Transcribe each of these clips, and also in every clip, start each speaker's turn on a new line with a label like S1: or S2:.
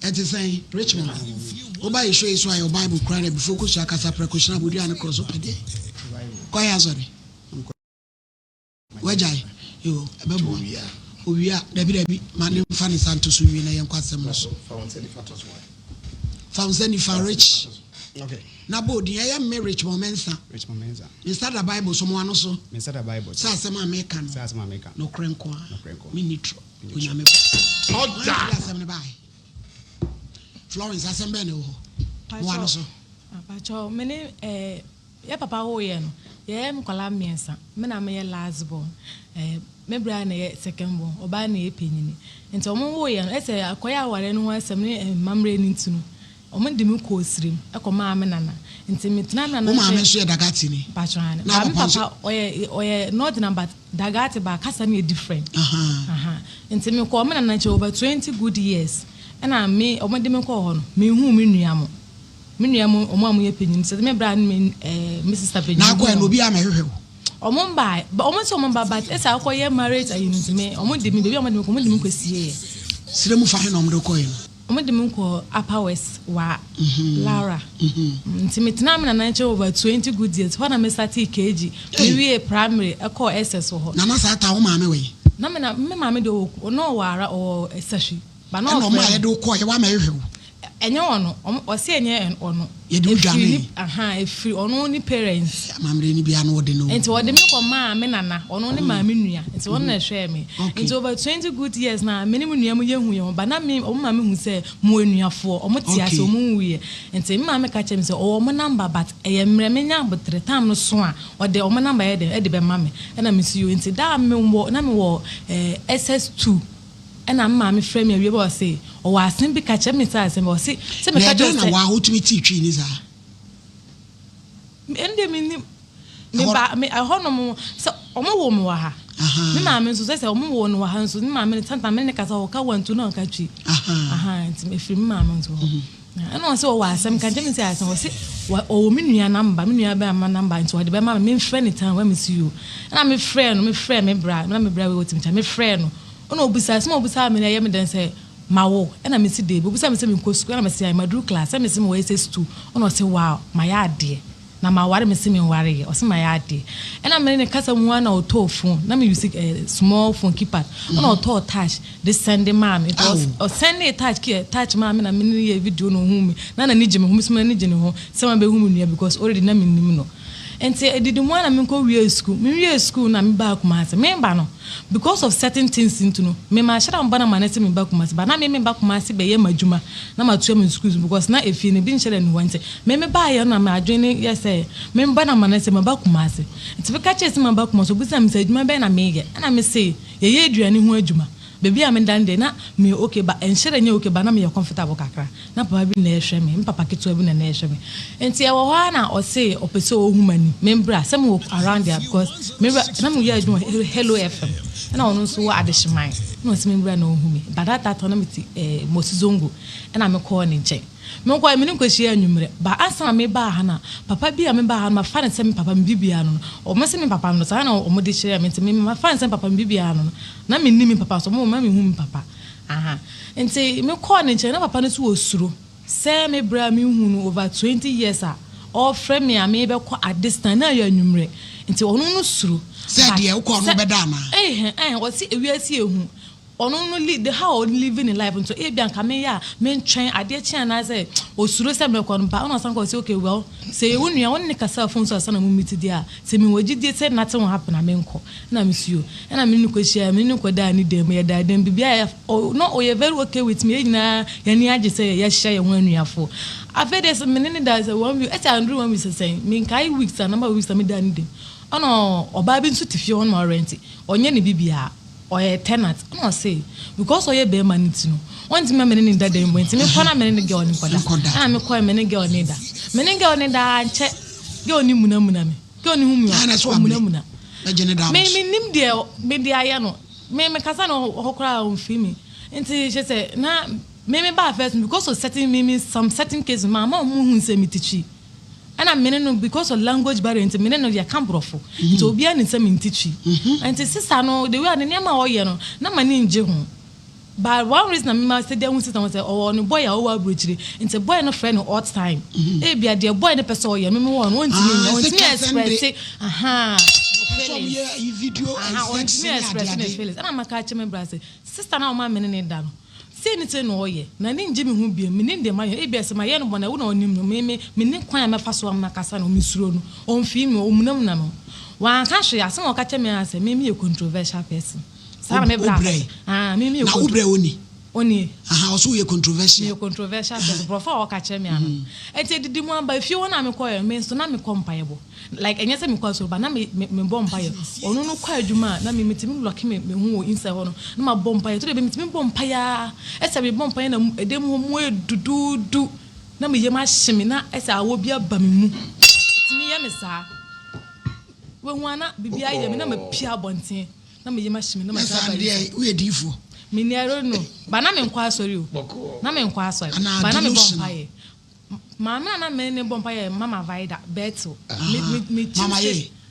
S1: It is saying Richmond. Oba you show is why your Bible crying before kucha kasa precaution abudi and cross up there. Koya sorry. Wejai yo ebebo owia dabi mane mfa ne santos wi na yenkwasem no so. Found for rich. Okay. Na bodi ya me rich momensa. Rich momensa. Instead the Bible someone also. Instead the Bible. Sa sama American. Sa sama American. No krenko. No krenko. Mi nitro. Kunya me. Oda. Asem ne bai. Florence asembe ne ho. Mo ano so.
S2: Pacho mene ya papa ho ye no. Ye mkwala miensa. Me na me ye last born. Me bra na ye second born. Oba na ye penyini. Nti omo ho ye no ese akoya aware no ho asem ne mamre ni ntunu. Omo ndimi ko osirim ekoma ame nana nti mitna nana
S1: o ma me so dagati ni
S2: patran na papa oye not number dagati ba kasa me different nti me ko ame nana che over 20 good years na me omo ndimi ko ho no me hu me nuamo omo amu ye penyin se me bra me sister penyin
S1: na ko en obi amehwehwe
S2: omo mba omo so omo mba but esa akoye marriage ayi nti me omo ndimi bebi omo ndimi ko sie
S1: sire mu fa he no omo de ko yin
S2: Omedimunko Upper West wa Laura. Ntimitna me na nche over 20 good years. When I start kg, we primary I call SS ho.
S1: Na na sa ta wo maame we.
S2: Na me maame do no wara or sashi. Ba
S1: no ma ye do ko ye wa ma ehwe.
S2: Enye ono o se enye ono.
S1: Ye do dwane.
S2: Efiri ono ni parents.
S1: Mamre ni bia no wo de no.
S2: Enti wo de me ko maame nana, ono ni maame nua. Enti wo na hwe me. Enti over 20 good years na me ni nua mu ye hu ye ba na me o maame hu se mu enuafo, o mo tia se o mu wuye. Enti me maame ka chem se o mo number but eye mre me nya botre tam no so a o de o mo number ye de be mame. E na me si yo enti da me wo na me wo SS2 and I'm mammy frame me we say o asin bi ka chem me say se me ka just
S1: na wa hotumi ti twi ni za
S2: ende me ba me ahono mo so omo wo mo wa ha me maame nso say omo wo no wa ha nso me maame tanta me ne ka so ka wantu no ka twi nti me frame maame nso ana so wa asem ka chem say asem say o me nua number me nua ba ma number nti o de be ma me friend time when me see you na me friend me bra we wotimi me friend no ono obisa me na ye me den say mawo na me si dey obisa me say me ko school na me say my do class me say me we SS2 ono say wow my ade na ma ware me say me ware o say my ade na me ne kasa mu na o to phone na me use small phone keypad ono to touch this send mom it was o send it touch mom na me ne video no hu me na ni je me hu me so na ni je ne ho say ma be hu me because already na me nim no enti edidi mo na me ko wie school na me ba kumase me ba no because of certain things into no me ma shara mba na manese me ba kumase ba na me ba kumase be ye madwuma na matu me school because na efie ne bi nshare ne wante me ba ye na me adwene yes me mba na manese me ba kumase enti be ka chese me ba kumase obusa me adwuma be na me ye na me say ye aduane ho adwuma baby am ndande na me okay ba enshare nya okay ba na me ye comfortable kakra na papa bi na ehwe me papa keto bi na ehwe me enti e wo ho na o say opese ohumani membra some around there because membra na me ye adwuma hello FM na ono so wa adehman na o say membra na ohumi but that na me ti mosizongo na me call ni nche me ko me ni kwahia anwumre ba asa me ba ha na papa bi me ba ha ma fa ne se me papa mbibia no o me se me papa no sa na o mo de hire me me ma fa ne se papa mbibia no na me ni me papa so mo ma me hu me papa enti me ko ne nche na papa ne so osuro se me bra me hu no over 20 years o frame me a me be ko at this time na ya anwumre enti ono no suro
S1: se de e ko no be da na
S2: o si ewiase ehu ono no the how living in life so e bia nka me ya me ntwen ade chia na say osuro se me ko no pa ono san ko say okay well say you nua won ne kasa phone so sana mu meet dia say me wagidi say nothing will happen na me nko na me see you na me ni ko share me ni ko da ni dem ya da dem bibia no o you very okay with me nyina ya ni age say ya share ya ho anuafo afede me ni da say one week e andrew one week say me kai weeks na number weeks me da ni dem ono oba bi nso tifie on ma rent onye ne bibia oye tenant no say because oye be maniti no want me mene ni da dem went me kona mene ni girl ni koda me ko mene girl ni da nche girl ni munamuna me girl ni humi munamuna me nim de me de aya no me kasa no hokra on fimi nti she say na me ba first because of some certain cases mama mu hu se mitichi and I'm meaning because of language barrier into meaning of your cambrofo to be an in some teaching and sister no the way and near my oil no na mani nje ho But one reason I said there was on boy over bridge. It's a boy no friend all time. Be a dear boy the person you want to express. Aha.
S1: Video
S2: and I'm a catch me brother. Sister now my men down. Say anything no ye. Na nin Jimmy who be meaning the man ABS my yen one I would on him me quite my first one Macassan or Miss Rono on female no. One country as some catch me as a maybe a controversial person. Maybe only
S1: also a controversial
S2: before catch me. And say the one by if you want to acquire means to not be comparable. Like and yes, I'm called so, but not me bombire. Or no quite Juma, not me meeting lucky me who inside one. No my bombire to the meeting bombire. As I be bombire a demo way to do. No me yama shimina as I will be a bamu. It's me, Yamisa. When one be I am a pia bontin. Na me yema shimi na ma sa ba
S1: we edifo
S2: me ni aro no ba na me nkwa asori o na me nkwa asori ba na me bompaye mama na me ne bompaye mama Vida Beto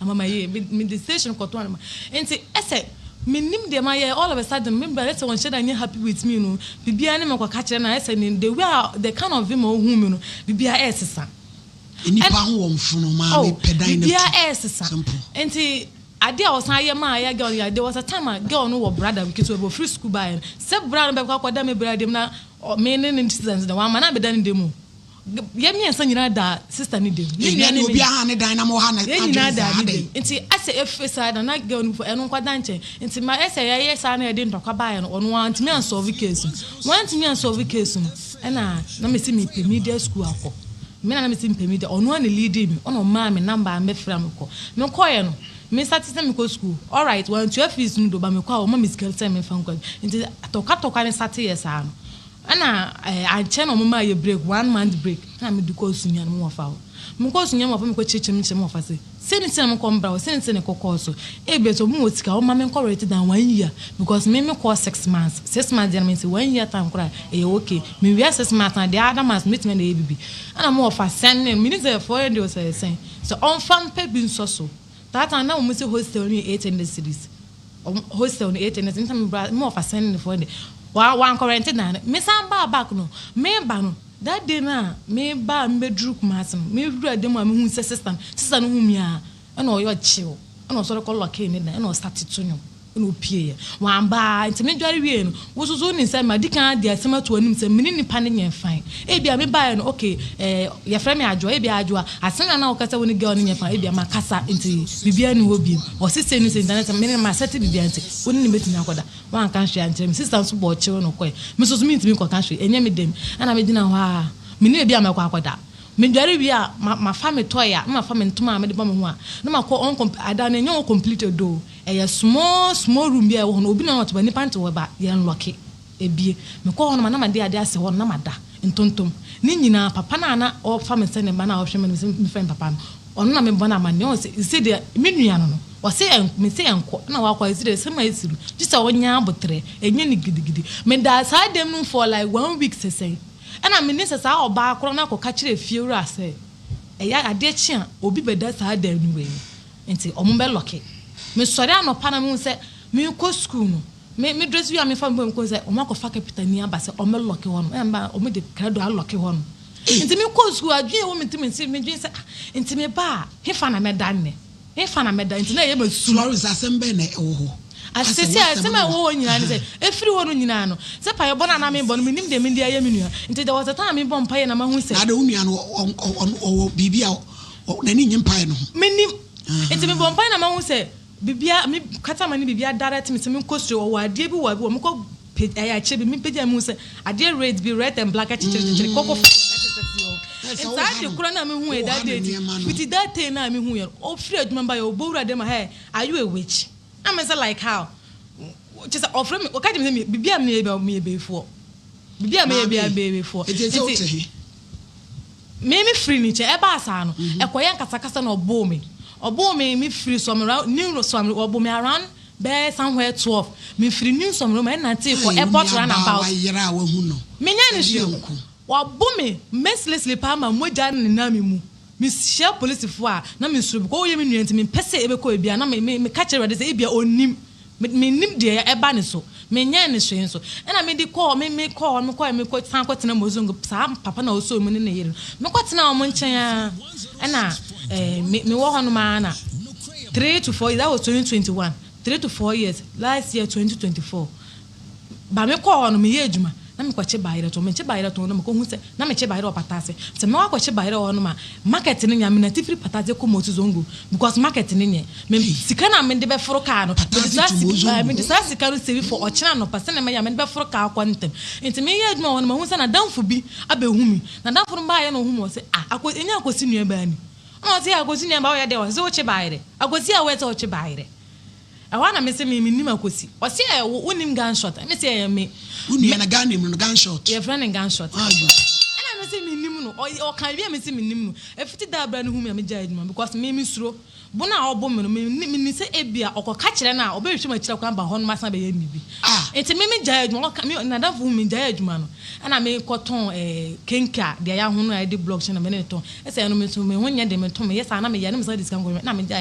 S2: mama ye me the station koto na enti ese me nim de ma ye all of a sudden me let's one shade and happy with me no bibia ne me kwa kire na ese ni the way the kind of him o hu me no bibia esesa
S1: enipa ho wo mfuno ma me pedan na
S2: bibia esesa enti ade a osan ye ma ya girl ya there was a time a girl no wo brother because we free school buy se brother be kwa kwada me brother na me ne citizens na wa ma na be dan dem ye me ensa nyina da sister ni dem
S1: ye ne obi aha ne dan na mo ha na
S2: nyina da nti ase efesa da na girl no for eno kwada nche nti ma ese ye sa na ye de ntokwa buy no ono want me solve case want me solve case na me see me media school akọ me na me see me media ono na lead me ono ma me number me fra me ko me ko ye no me started me go school all right when 12 fees no do ba me kwa o ma musical time me fan kwa nti toka ne start yes ano ana I chen o ma ye break 1 month break na me do ko sunya no mo fa o me ko sunya mo fa me ko chechim mo fa se ni se me ko mbra o se ne ko course e be to mo otika o ma me ko rate than 1 year because me ko 6 months 6 months dey mean say 1 year time kura e okay me we 6 months and the other months meet me na e bibi ana mo fa send me ni say 400 o say so on fan pay bin so that time now we say hostel ni 8 in the series hostel ni 8 in the series me of send for the one current na me san ba back no me ba no that day na me ba me druk masem me dru dem am hu sister no hu mi a na o yo chill na o so ko lock in na na o start to nyo na o pie wan ba nti me dware wie no wo so ni say ma dikan de asema to anim say me ni pa ne yen fine e bia me ba no okay ya frame ajo e bia ajo asena na o kasa woni girl ni yen fine e bia ma kasa nti bibia ni obi o sister ni say internet me ma set bibia nti woni ni betumi akoda wan kan hwe antre me sister so bo chill no koi me so me ntimi ko kan hwe enye me dem ana me dina wa me ni bia ma ko akoda me dware wi a ma fa me toya ma fa me ntoma me de ba me ho a na ma ko on ada na enye completed do a small room here no obi na not ba ni pant we ba ye nlock ebie me ko hono na ma de ade ase ho na ma da ntontom ni nyina papa na o fa me se ne ba na o hwe me friend papa no ono na me bo na ma ne o se de me nua no o se me se enko na wa kwa se se ma esiru just a wonya abotre enye ni gidigidi me da sa dem no for like 1 week say ana me ne se sa oba akro na ko ka kire fiewura ase eya ade chi a obi beda sa dem ni we enti omo be lock me sorry anopa na me say me ko school no me dress wi am fa mbom ko say o ma ko fa kapitani aba say o me lock hono e mba o me de krado a lock hono enti me ko school adwe wo me timi me dwen say enti me ba he fa na me dan ne he fa na me dan enti na ye ma su
S1: sorry asembe na wo ho
S2: asese asema wo nyina ne say efiri wo no nyina no say pa ye bona na me bon me nim de me dia ye me nua enti there was a time me bon pa ye na ma hu say
S1: na de wo nua no o bibia na ni nyimpa no
S2: me nim enti me bon pa na ma hu say bibia me kata mani bibia direct me se me kostro o ade bi wa bi o me ko ya che bi me page am say ade red be red and black chichiri koko inside kura na me hu e that day with that thing na me hu ye o free aduma ba ye o bowura dem ha are you a witch am say like how just offer me o ka me bibia me be fo bibia me be before me free ni che e ba asa no e koye nkasa na obo me free some around new some obo me around be somewhere 12 me free new some room and nanti for airport run about me nya ni shi obo me mercilessly pa ma moja na me mu me share police fo a na me suru ko ye me nuanti me pese e be ko e bia na me catch ready say e bia onim me nim de e ba ne so me nya ne hwe nso na me di call me call san kwatena mozongo sa papa na oso mu ne ne yere me kwatena o mo nchen na me wo hono ma na 3 to 4 that was 2021 3 to 4 years last year 2024 ba me call no me ye adwuma na me kwache bayire to me che bayire to no me ko hu se na me che bayire opatase se me wa kwache bayire ono ma market ni nya me na tifiri patase ko mo zongo because market ni nye me sika na me de be foro ka no me de sa sika no sebi for ochina no pase na me ya me de be foro ka kwantem enti me ye adwuma ono ma hu se na danfo bi abehumi na danfo no ba ye no hu mo se enya akosi nua ba ni no se akosi nua ba wo ye de wo se wo che bayire akosi a we se wo che bayire awana me se me nim akosi o se wonim gunshot me se me
S1: uni na gunshot
S2: your friend gunshot ana me se me nim no o kan bi me se me nim no efiti da bra no hu me ja adwuma because me suro bona obo me no me se ebia okoka kire na obehwe ma kire kwa ba ho no masa be yemi bi enti me ja adwuma na da fu me ja adwuma no ana me koton kenka de ya ho no I de blockchain na me ne ton ese no me so me ho nya de me ton me yesa na me ya na me sa discount go na me ja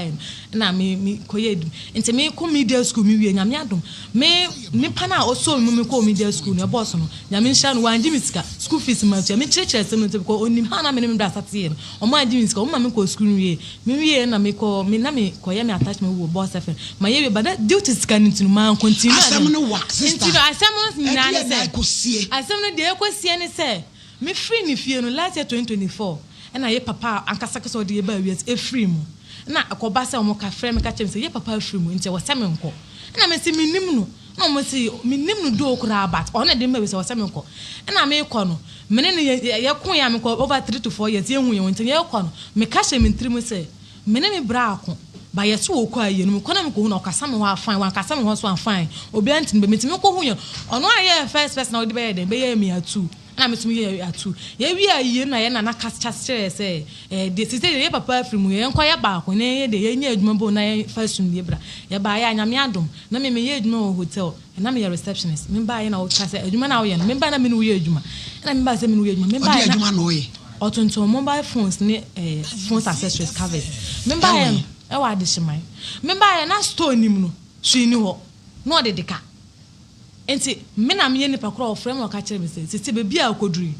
S2: na me koye enti me ko media school me wie nya me adom me nipa na oso me ko media school ne boss no nya me hia no wanji me sika school fees ma tia me chire sem no ko onim ha na me me bra satie no o ma anji me sika o ma me ko school wie me wie na me ko me na me ko ye me attachment wo boss FM ma ye be but due to sika ntinu ma continue
S1: asem no work sister
S2: ntinu asem no na ne se
S1: akosie
S2: asem no de akosie ne se me free ni fie no last year 2024 na ye papa ankasa kese ode ye ba wies e free mu na akoba se o mo ka free me ka chem se ye papa free mu nti wo se me nko na me se minim no na mo se minim no do okura bat o na de me we se wo se me nko na me ko no me ne ye kun ya me ko over 3 to 4 years ye hu ye nti ye ko no me ka she me ntrim se me ne me bra ako ba ye so okọ aye no ko na me ko hu na okasa me ho afan wan kasa me ho so afan obi antin be metimi ko hu ye ono aye first person na odi be ye den be ye me atu na me tumi ye atu ye wi aye na ye na kasa chere se de sise ye papa afri mu ye enko ye ba ko ne ye de ye nya adwuma bo na ye first ye bra ye ba ye anya me adom na me ye adwuma hotel na me ye receptionist me ba ye na o kasa adwuma na o ye no me ba na me no ye adwuma na me ba se me no ye adwuma me ba na
S1: adwuma no ye
S2: otonto mobile phones ne phones accessories covered me ba ye e wa de shimai me ba ye na store nim no sui ni ho no de deka enti me na me ye nipa kro o frame o ka kire me se be bia akoduri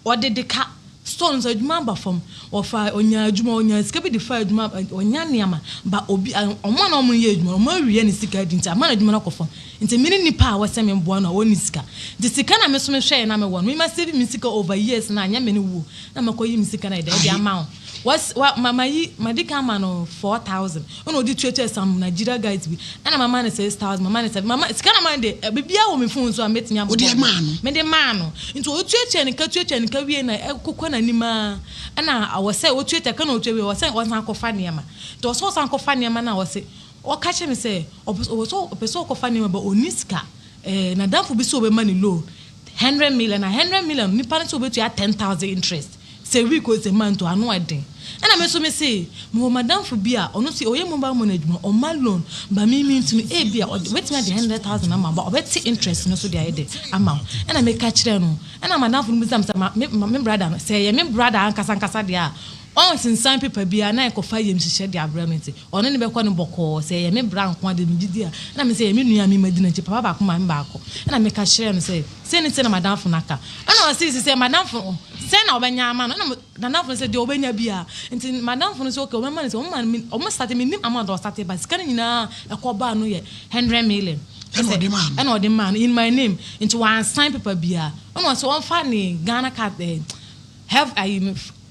S2: o de deka store nso adwuma ba fam o fa onya adwuma onya sika bi de fa adwuma onya niama ba obi omo na omo ye adwuma omo awie ne sika di nti ama na adwuma na kofam nti me nipa a wase me mboa na woni sika de sika na me so me hwe na me won me ma save me sika over years na anya me ne wu na makoyi me sika na de amount what mama yi madika ma no 4000 ono di twetwe some Nigeria guys bi na mama ne 6000 mama ne 7 mama sika na man de bibia wo me phone so ametnya bo me de man no nti o twetwe ne ka wie na kokko na nima na awose o twetwe ka na o twewe wose o san kofa niam to so san kofa niam na wose o ka che me se o so peso kofa niam ba oniska na danfo bi so be mani low 100 million na 100 million ni parents so be to 10,000 interest se we ko se man to anu eden na me so me say mo madam for bia ono si oye mobile money adwuma o ma loan ba me ntinu e bia wetin the 100,000 ama ba obeti interest no so dia ede ama na me ka kire no na madam for me me brother no say ye me brother ankasa dia on sinsan paper bia na ko fa yem hihye dia abramenti ono ne be ko no boko say ye me bra nko ade me gidi a na me say ye me nua me madina chi papa ba ko ma me ba ko na me ka kire no say ni na madam for naka na o say madam for say na obenya ama no na madam for say de obenya bia nti madam for say okay obema say o start me nim amount o start ba sika nyina e ko ba no ye 100 million and or the man in my name into one sign paper bia ono so on fa ni Ghana card have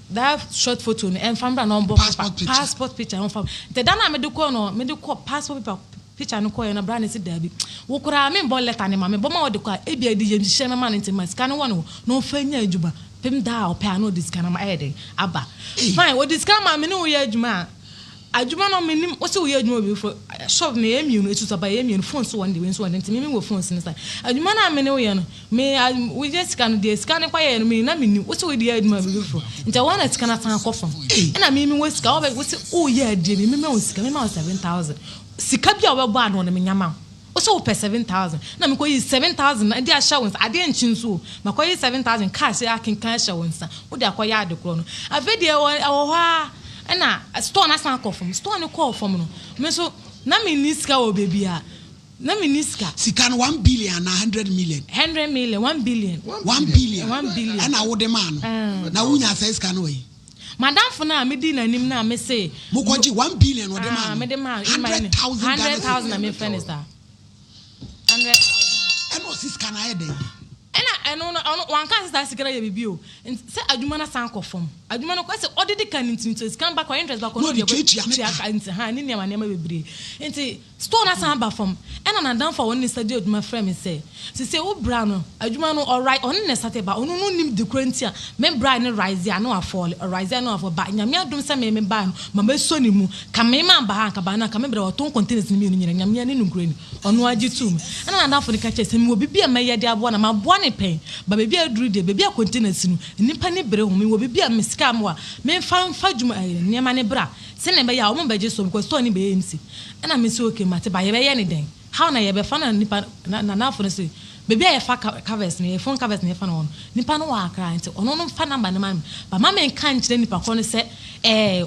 S2: that short photo and family number passport picture on fam the dana me de ko passport paper picture no ko na brand si dabi wo kura me bo letter ne ma me bo ma de ko e bia di yem hye me ma ne ntima scan no no fanya adwuma pem da o pa no discan ma ede aba fine wo discan ma me ne wo ya adwuma adwuma no menim wo se wo ya adwuma bi fo shop me emi no etu saba emi no phone so one day we so one ntimi me wo phone sin sai adwuma na me ne wo ya no me we just scan the scan kwa ya no me na menim wo se wo di adwuma bi fo nta wana scan atan kofam na me wo sika wo se o ya die me wo sika me ma 7,000 sika bia wo ba no na me nyama wo se wo pe 7,000 na me ko yi 7,000 na dia shawons ade enchin so ma ko yi 7,000 cash ya kin kan shawons wo dia ko ya ade kro no avedi e wo ha na store na san call from store no call from no me so na me niska wo baby a na miniska
S1: sika no 1 billion na 100 million
S2: 100 million 1 billion
S1: 1 billion
S2: 1 billion
S1: ana wo de man na wunya sai sika no we
S2: madam for na me di nanim na me say
S1: mukoji 1 billion wo de man
S2: me de man
S1: 100,000
S2: na me friend is that 100,000
S1: eno sika na ede
S2: eno one can start sikara ye bibi o say adwuma na san kofom adwuma no kwese odidi kan ntinto scan back or interest back on
S1: no
S2: ha ni nema bebre enti store na san ba fom ena na dan for one study adwuma friend me say wo bra no adwuma no alright on ne sate ba onu no nim de krantia me bra ne rise ya no afall rise ya no afall ba nyame adum say me ba no mama so ni mu ka me ma ba ha ka ba na ka me bra oton containers ni me nyina nyame ne nkrani onu agi tum ena na dan for ne ka che say me obi bia me ye de abo na ma bo ne pen ba baby aduru de baby containers no nipa ne bere ho me wo baby a mesika mo a me fa dwuma niam ne bra se ne be ya o mo beje so because store ni be MC na me say okay mate ba ye be ye ne den how na ye be fa na nipa na afo ne say baby a ye fa covers ne phone covers ne fa no nipa no wa akra nti ono no fa number ne man ba ma me kan kire nipa ko ne se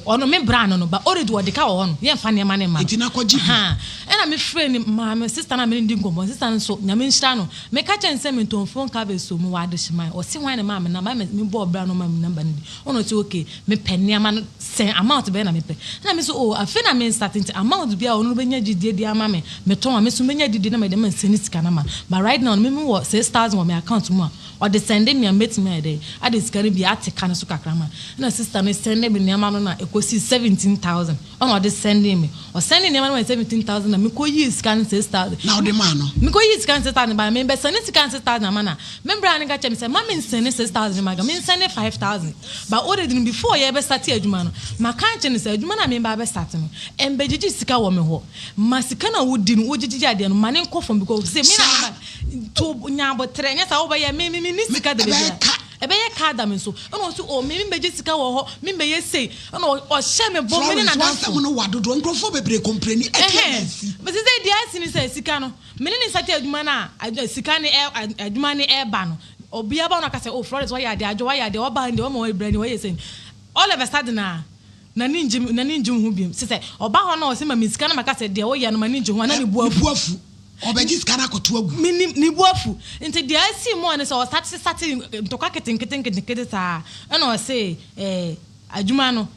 S2: ono me bra no ba already wo de ka wo no ye fa ne ma ne ma
S1: ntina ko jibi
S2: na me friend ma me sister na me ndi nkombo sister no so nyame nhira no me ka chen se me ton phone covers so mu wa de shima o se wan ne ma me na ba me bo bra no ma me number ndi ono ti okay me penni ama no sen amount be na me pe na me so afi na me starting amount bia ono be nya gidie di ama me ton ma me so be nya didi na me de man senisika na ma but right now me wo 6,000 on my account mu or the sending me a meet me there I dey scare be ate kan so kakra ma na sister no sending me nyama no na ekosi 17,000 on the sending me or sending nyama no 17,000 na me ko yi scan 6,000
S1: now the man no
S2: me ko yi scan 6,000 ba me be send scan 6,000 na mana me bra ne ga chem say ma me send 6,000 ma ga me send 5,000 but already before ye be start adwuma no ma kan che ne say adwuma na me ba be start no embejiji sika wo me ho ma sika na wodi no wojiji ade no ma ne nkofom because say me na to nyabo trenya sa wo ba ye me ni sika de bia ebe ye ka da me so ono so me beji sika wo ho me be ye say ono o she me bo me na dan
S1: so no wadodo nkrofo bebre complain
S2: ekensi but say dia sini say sika no me ni sati adwuma na sika ni adwuma ni ba no obi aba na ka say Florence why ya de adwo why ya de oba ndi o mo ibrani why you say all of a sudden na ninjum hu biem say oba ho na o say ma sika na maka say de wo ya no ma ninjum hu na ni buafu obejis kana koto agu ni buafu nti dia si mo ne so start ntoka keten sa na o say adwuma no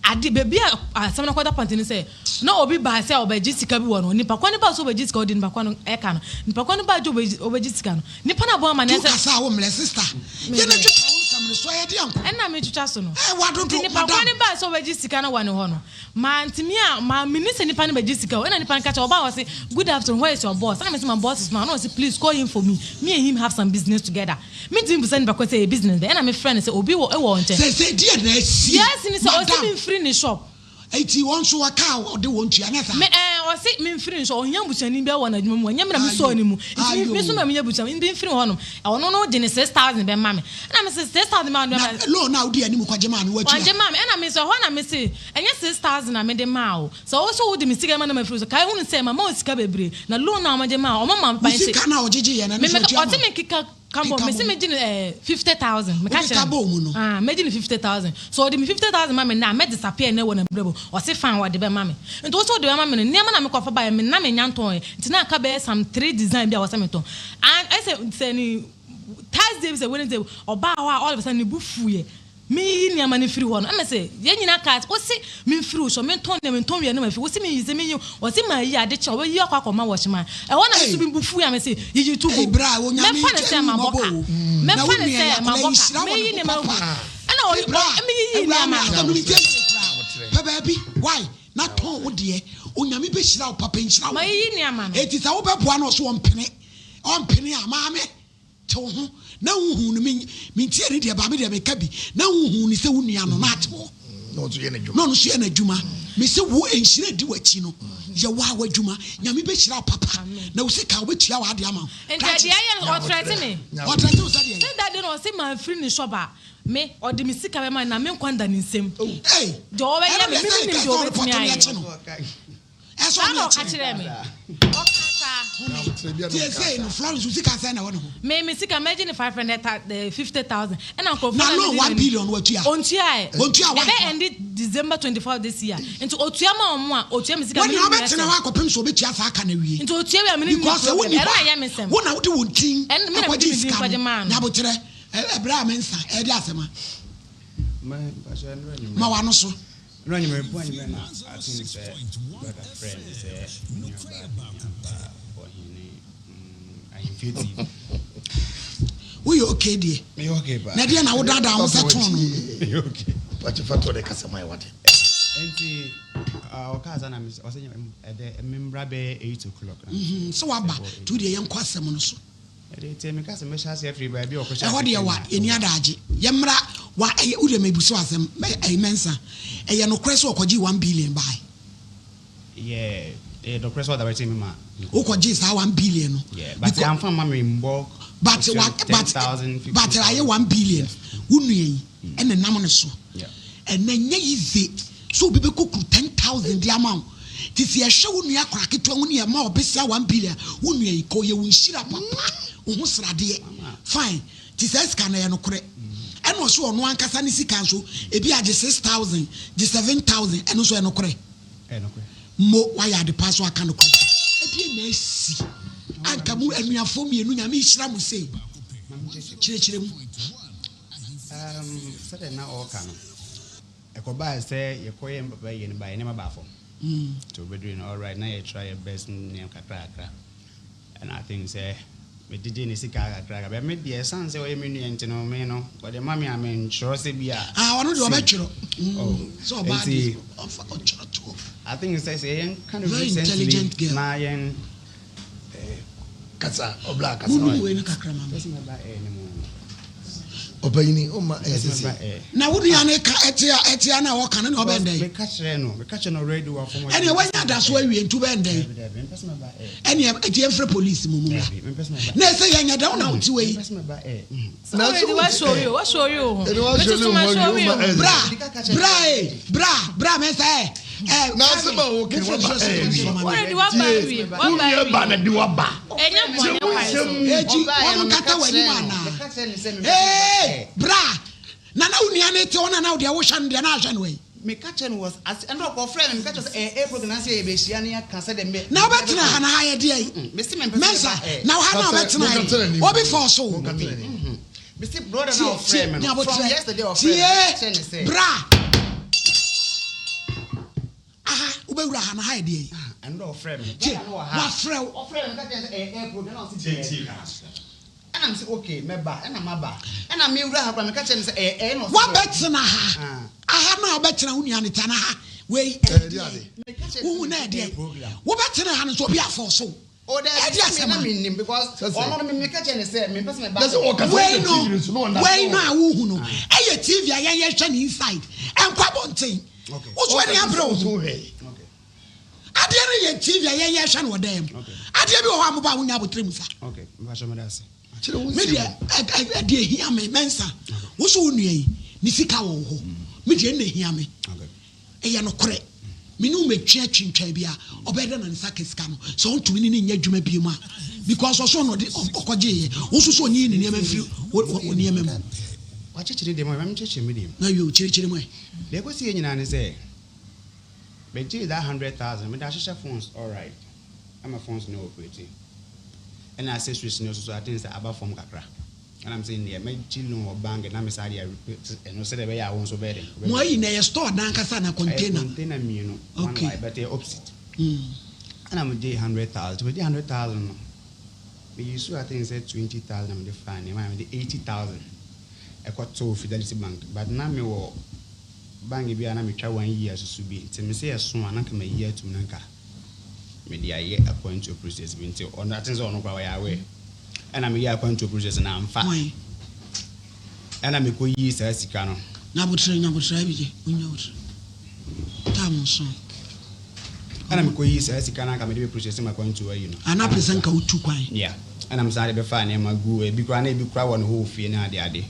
S2: ade baby asem na kwada pantini say na obi ba say obejis sika bi wo no nipa kwani ba so obejis sika odi nipa kwani e ka no nipa kwani ba jo obejis sika no nipa na bo ma ne say
S1: asa wo mle sister ye na twetwa wo samle so ye de anko
S2: na me twetwa so no
S1: wadodo
S2: nipa kwani ba so obejis sika no wane ho no ma ntimi a ma minise nipa ne bejis sika na nipa nka cha oba wo say good afternoon where is your boss na me say my boss is man no say please call him for me and him have some business together me dim bu say nipa kwani say a business there na me friend say obi wo e wo nche
S1: say dia na si
S2: yes ni say o say me free in the shop
S1: eti won so waka o de won tua na sa
S2: me o say me free so ohia buchani bia wona adwuma mu nyam na me so ani mu me so ma me buchani me free hono ono no de 6,000 be ma me na me 6,000 ma do
S1: lo na udi ani mu kwaje ma no watua
S2: kwaje ma me na me so ho na me say enye 6,000 na me de ma o so o so wo de me sika ma na me free so kai hunu say ma o sika bebre na lo na ma je ma o ma pa say
S1: sika na o jeje ye na
S2: me o te me kika Kambo, me say me gin 50,000. Me catch me gin 50,000. So the 50,000 ma me na me disappear na wona brebo. O say fan wa de be ma me. Nto so de ma me ne ma na me kofa ba me na me nyanton. Nti na ka be some 3 design bia wo say me ton. And I say ni Thursday say Wednesday oba all of a sudden ni bufu ye. Me ni ama ni free one. I say ye nyina card. O say me free so me ton we na ma free. O say me use me you. O say ma yi ade che o yi akwa ma wash man. E wona me so be bufu ya me say yi tu go. Me fa ne say ma boka. Me fa ne say ma boka. Me yi ne ma go. Ana o me yi ni ama no.
S1: Baby, why? Na ton wo de onyame be hira wo papa nhira wo.
S2: Ma yi ni ama no.
S1: Eti sa wo be boa na so ompene ama me. Te wo ho na huhu no me ntie ne de ba me de me ka bi na huhu ni se wo nua no na ate wo
S3: no so ye na djuma
S1: no so ye na djuma me se wo enhire di wachi no ye wa wadjuma nyame be hira papa na wo se ka wo betua wa ade ama
S2: enti de aye o threaten me
S1: wo sa de
S2: say that dey no say man free ni shop me or the misika be man na me kwanda ni nsem
S1: hey
S2: do we ye me ni do betimi aye
S1: eso
S2: no ka kire me
S1: say no Florence you see can say na one.
S2: Me see can imagine 50,000 and uncle
S1: na no 1 billion what you are.
S2: Ontua what? Ended December 24 this year. Into Otua ma Otua me see can.
S1: When you bet na wa kopem so betua sa aka na wie.
S2: Into Otua we
S1: because when you wona wo de won tin.
S2: And me na dis man.
S1: Na botere ebra mensa e de asema. Ma wa no so.
S3: No you me bu anyi na I think say brother friend say Ahenfie TV.
S1: We okay there.
S3: Me okay ba.
S1: Na dia na wo dada ho se ton no.
S3: Me okay.
S4: What you fato de kasama what?
S3: Enti o ka za na me o se e membra be 8 o'clock na.
S1: So wa ba to de yen kwasem no so.
S3: E de me ka se me sha se free ba bi o ko sha.
S1: E ho de wa eni adaje. Ye mra wa u de mebuso asem e mensa. E ye no kweso okoji 1 billion buy.
S3: Yeah, the press what about me ma.
S1: Okoji sa 1 billion no.
S3: Yeah, but I'm from me mbok.
S1: But I 1 billion. Unu yi and the nam so.
S3: Yeah.
S1: And then easy. So be cook 10,000 the amount. This year show unu akra keto unu ye ma obesia 1 billion. Unu yi ko ye unshira papa. Uhu srade. Fine. This is can ye no kore. And also ono ankasa ni sika so e bi age 6,000, 7,000 and also no kore. Mo why are the password can kore. E bi na si. Anka mu anuafo mienu nyame hira mu sei. Chire mu.
S3: Said na all can. E ko ba say ye koye mbaba ye ni ba ye ma ba fo. To be doing all right now you try your best name kakra. And I think say me did ni sika kakra be me dey san say o ye me nu enti no me no but the mama am in sure say bia
S1: ono do obechiro so bad
S3: I think it says a kind of
S1: very intelligent girl
S3: na yen
S4: kasa obla kasa
S1: we no kakra mama
S3: person ba anymore
S4: obayini o ma
S1: na wo dia na ka etia na wo kan na obendai
S3: me catch no ready wa for
S1: ene wanya Adazoa wie ntu bendai ene etie free police mu na say yanya da na uti we
S2: na so what show you bra me say
S4: na se ba o ke wa ba
S2: already what ba
S4: na di wa ba
S2: enya mo
S1: eji won kata wani mana bra na unia na ete ona na wo de wo hwa no na ahwa no we
S3: me catch no was as end up of friend me catch us program say e be hia na kan say dem me
S1: na obetina ha na ha ye de ai
S3: me see me
S1: mensa na ha na obetina ai obi for so
S3: me see brother now friend me from yesterday of friend
S1: bra aha ubewura ha na ha ye de ai
S3: end of friend me
S1: wa frɛ
S3: me catch say program now see and I'm say okay me ba and I'm ba and I'm me wura ha me catch say no
S1: wa betina ha aha na obetina unia ne tana ha we who na de wo betina ha no so obi afọ so
S3: o de na me nim because ono me catch say me person me ba
S1: we no awu no eye TV ayen ye hwe ni inside enkwa bonten wo so ni abro okay ade na ye TV ayen ye hwe no dem ade bi wo ha mo ba wunya abotrem sa
S3: okay me ba so me da se
S1: media ade hia me mensa wo so onua yi ni sika wo ho media na hia me eya no kore me nu metwa twintwa bia obeda na nsa kesika no so on tumi ni nya dwuma bi mu a because so no de okoje ye wo so so ni ni ma firi oni ma mu
S3: wa chechire dem ma chechire me dem
S1: na yo chire mo
S3: de ko si nyina ne say be ji that 100,000 me da share phones all right am a phones no operate and accessories no so I think say aba form kakra and I'm saying there me chilun or bank and am say there and no say there be ya won so be dem
S1: mo yi na store dan kasa na container
S3: me no one like but opposite and I'm dey 100,000 with the 100,000 me use I think say 20,000 I'm the fine am the 80,000 I got to Fidelity Bank but now me wo bank bi na me twa 1 year so bi ti me say so anaka me year to nanka me dey aye appoint to process bi until on that things on kwa ya we and I'm here appoint to process na am fa and I'm ko yi sa sika no
S1: na botre bi je onya botre tam so
S3: and I'm ko yi sa sika na ka me dey process my point to you know
S1: ana person ka utu kwan
S3: yeah and I'm sorry be fa na ma gu e bi kra na e bi kra won ho fie na ade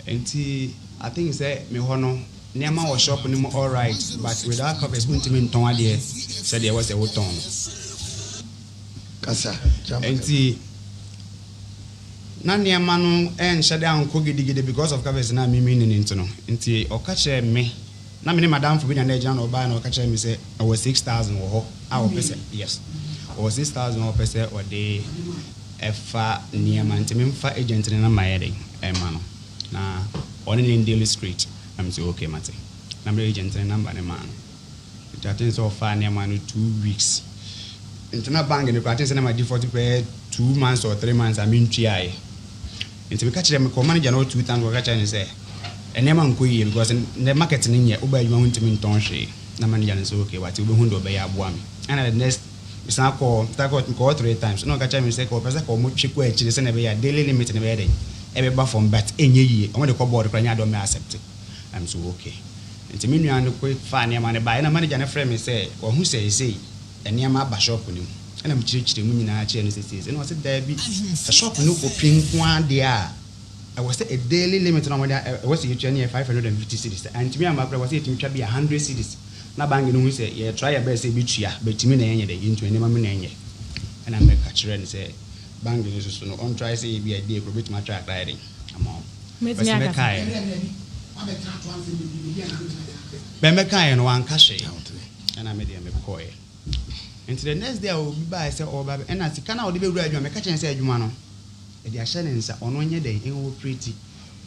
S3: enti I think say me ho no Nema was shop no all right, but without covers, won't mean ton idea said there was a ton.
S4: Kasa.
S3: Enti na nneɛma no ɛnhyɛ da nkɔ gidigidi because of covers na me meaning into no. Enti ɔka kyerɛ me na me ne madam for bi na agya na ɔbaa na ɔka kyerɛ me sɛ ɔwɔ 6,000 wɔ hɔ a ɔpɛ sɛ yes ɔwɔ 6,000 ɔpɛ sɛ ɔde ɛfa nneɛma nti memfa agent ne na mayɛ de ɛma no na ɔne ne daily street I'm say okay mate na me agent ne number ne ma no nti aten sɛ ɔfa nneɛma no 2 weeks nti na bank ne praten sɛ na ma default pay 2 months or 3 months I mean tuae nti me ka kyerɛ me ko manager no 2,000 ko ka kyerɛ ne sɛ nneɛma nkɔ yie because the market ne nyɛ woba adwuma ho ntimi ntɔn hwee na manager ne sɛ okay wate wobɛhu de ɔbɛyɛ aboa me and the next isa call 3 times no ka kyerɛ me sɛ ko pɛ sɛ ko mo twe ko akyire sɛ na bɛyɛ daily limit ne bɛyɛ den ɛbɛba from but ɛnyɛ yie ɔmo de kɔ board kora nya do me accept I'm so okay nti me nua no ko fa nneɛma ne ba na manager ne frɛ me sɛ ɔhu sɛ ɛsɛ nneɛma aba shop ne mu ɛna me kyerɛkyerɛ mu nyinaa kyerɛ no sɛ na ɔsɛ da bi shop no open ko ade a I was a daily limit no I was a 550 cities and to me am was it to be 100 cities na bang no say yeah try your best say bitua but me na enye dey into any ma me na enye and I make catch and say bang no so no on try say be a day pro bit ma try riding amount but me kai no wan cash and I made them call and the next day I will be by say oh baba and I say kana o dey be wura adwuma me catch and say adwuma no e dey ahye ne nsa ono nye den enwo pretty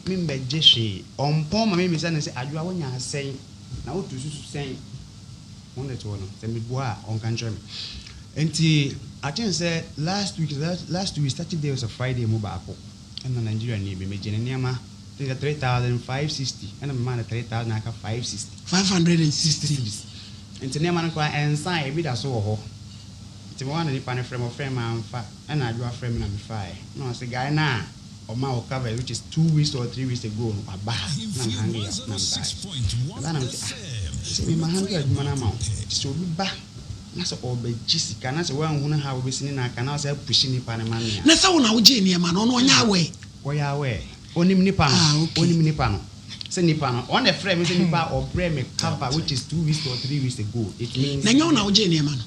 S3: me mbegye hwe onpon ma me misa ne say adwa wonya asen na wo tususu sen won let wono say me boa on kan try me enti I think say last week started there was a Friday mo baako and na Nigeria ni be meje ne niama 3,560 and me man 3,000 aka 560 enti niama no kwa ensan e bi da so wo ho enti mo wan ni pa ne frame of frame amfa and adwa frame na me fire no say guy na o ma o cover which is 2 weeks or 3 weeks ago no aba na hangi na mba na say me hangi adwuma na ma so bi ba na so obegisi kana se wan hunu ha obesini na kana so push ni pa ne ma ne
S1: na sa wona wo je ne ma no no nya awe
S3: wo ya awe onim nipa no say nipa no on the frame say nipa or brand me cover which is 2 weeks or 3 weeks ago it means
S1: na nya wona wo je ne ma no